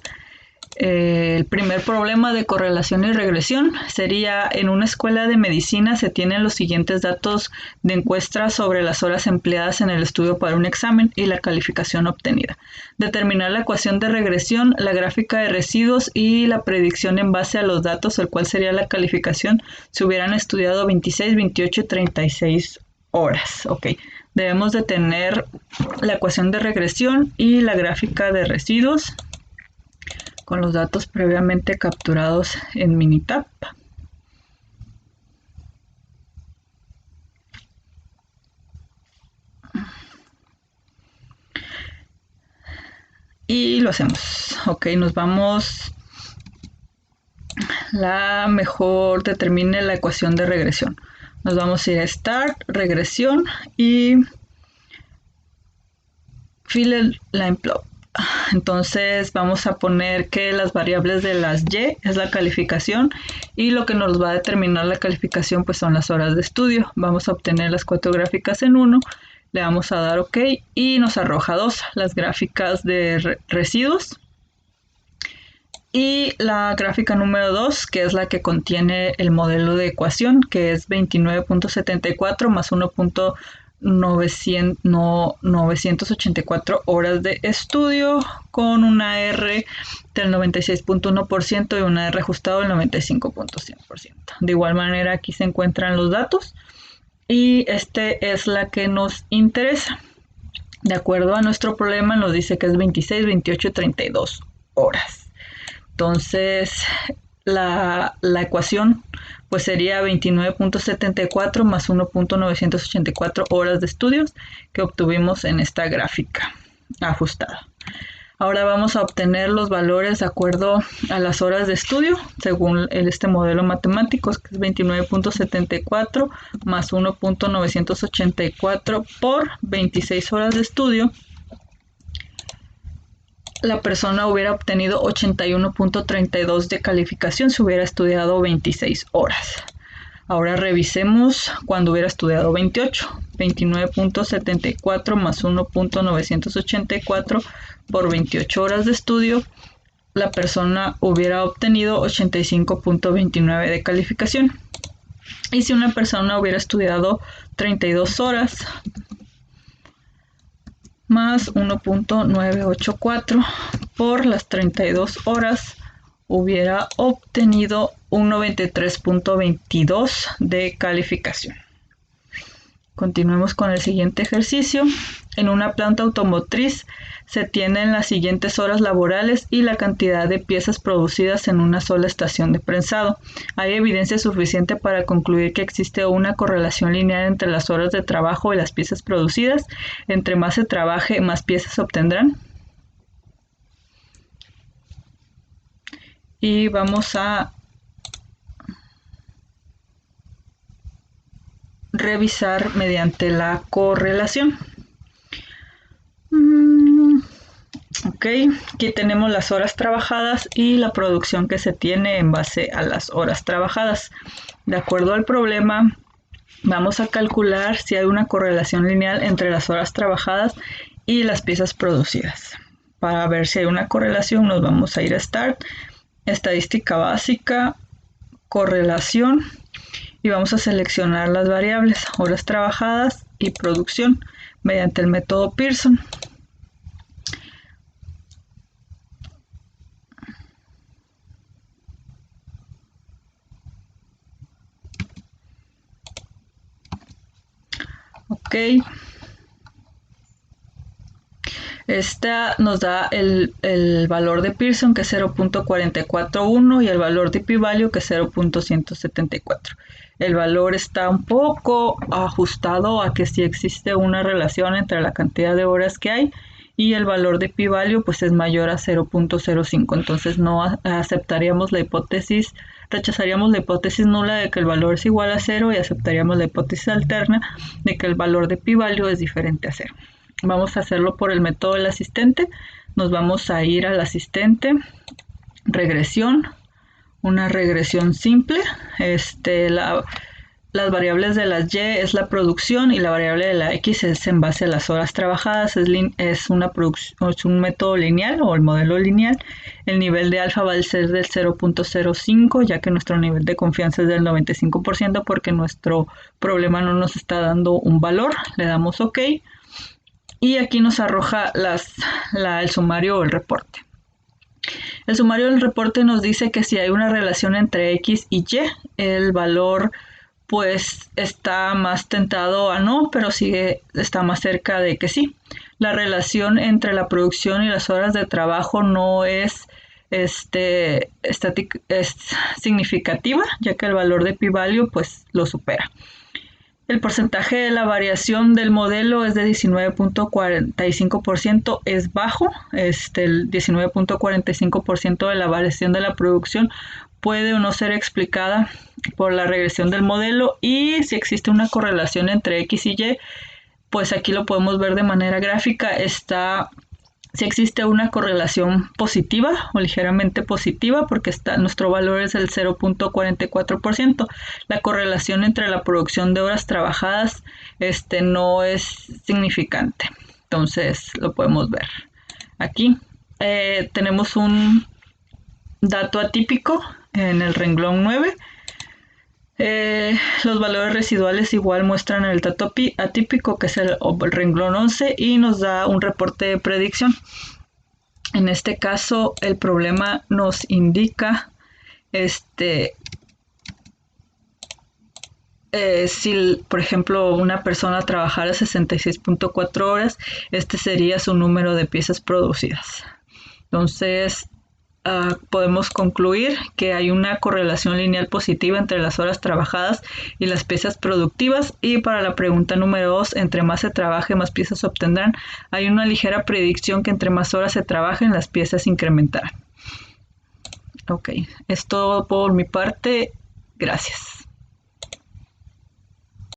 El primer problema de correlación y regresión sería: en una escuela de medicina se tienen los siguientes datos de encuesta sobre las horas empleadas en el estudio para un examen y la calificación obtenida. Determinar la ecuación de regresión, la gráfica de residuos y la predicción en base a los datos, el cual sería la calificación si hubieran estudiado 26, 28 y 36 horas. Ok, debemos de tener la ecuación de regresión y la gráfica de residuos con los datos previamente capturados en Minitab. Y lo hacemos. Ok, nos vamos. La mejor determine la ecuación de regresión. Nos vamos a ir a Start, regresión y Fill Line Plot. Entonces vamos a poner que las variables de las Y es la calificación y lo que nos va a determinar la calificación pues son las horas de estudio. Vamos a obtener las 4 gráficas en 1, le vamos a dar OK y nos arroja 2, las gráficas de residuos y la gráfica número 2, que es la que contiene el modelo de ecuación, que es 29.74 más 984 horas de estudio con una R del 96.1% y una R ajustado del 95.100%. De igual manera aquí se encuentran los datos y es la que nos interesa. De acuerdo a nuestro problema nos dice que es 26, 28 y 32 horas. Entonces la ecuación pues sería 29.74 más 1.984 horas de estudios que obtuvimos en esta gráfica ajustada. Ahora vamos a obtener los valores de acuerdo a las horas de estudio según este modelo matemático, que es 29.74 más 1.984 por 26 horas de estudio. La persona hubiera obtenido 81.32 de calificación si hubiera estudiado 26 horas. Ahora revisemos cuando hubiera estudiado 28. 29.74 más 1.984 por 28 horas de estudio. La persona hubiera obtenido 85.29 de calificación. Y si una persona hubiera estudiado 32 horas, más 1.984 por las 32 horas, hubiera obtenido un 93.22 de calificación. Continuemos con el siguiente ejercicio. En una planta automotriz se tienen las siguientes horas laborales y la cantidad de piezas producidas en una sola estación de prensado. ¿Hay evidencia suficiente para concluir que existe una correlación lineal entre las horas de trabajo y las piezas producidas? Entre más se trabaje, más piezas se obtendrán. Y vamos a revisar mediante la correlación. Ok, aquí tenemos las horas trabajadas y la producción que se tiene en base a las horas trabajadas. De acuerdo al problema, vamos a calcular si hay una correlación lineal entre las horas trabajadas y las piezas producidas. Para ver si hay una correlación, nos vamos a ir a Start, Estadística básica, Correlación, y vamos a seleccionar las variables horas trabajadas y producción mediante el método Pearson. Ok. Esta nos da el valor de Pearson, que es 0.441, y el valor de p-value, que es 0.174. El valor está un poco ajustado a que si existe una relación entre la cantidad de horas que hay y el valor de p-value pues es mayor a 0.05. Entonces no aceptaríamos la hipótesis, rechazaríamos la hipótesis nula de que el valor es igual a 0 y aceptaríamos la hipótesis alterna de que el valor de p-value es diferente a 0. Vamos a hacerlo por el método del asistente. Nos vamos a ir al asistente, regresión, una regresión simple. Las variables de las Y es la producción y la variable de la X es en base a las horas trabajadas. Es un método lineal o el modelo lineal. El nivel de alfa va a ser del 0.05, ya que nuestro nivel de confianza es del 95% porque nuestro problema no nos está dando un valor. Le damos OK. Y aquí nos arroja el sumario o el reporte. El sumario del reporte nos dice que si hay una relación entre X y Y, el valor pues está más tentado a no, pero está más cerca de que sí. La relación entre la producción y las horas de trabajo no es significativa, ya que el valor de p-value pues lo supera. El porcentaje de la variación del modelo es de 19.45%, es bajo. El 19.45% de la variación de la producción puede o no ser explicada por la regresión del modelo, y si existe una correlación entre X y Y, pues aquí lo podemos ver de manera gráfica. Si existe una correlación positiva o ligeramente positiva, porque nuestro valor es el 0.44%. La correlación entre la producción de horas trabajadas no es significante. Entonces lo podemos ver. Aquí tenemos un dato atípico en el renglón 9. Los valores residuales igual muestran el dato atípico, que es el renglón 11, y nos da un reporte de predicción. En este caso el problema nos indica si por ejemplo una persona trabajara 66.4 horas, este sería su número de piezas producidas. Entonces podemos concluir que hay una correlación lineal positiva entre las horas trabajadas y las piezas productivas. Y para la pregunta número 2, entre más se trabaje, más piezas se obtendrán. Hay una ligera predicción que entre más horas se trabajen, las piezas incrementarán. Ok, es todo por mi parte. Gracias.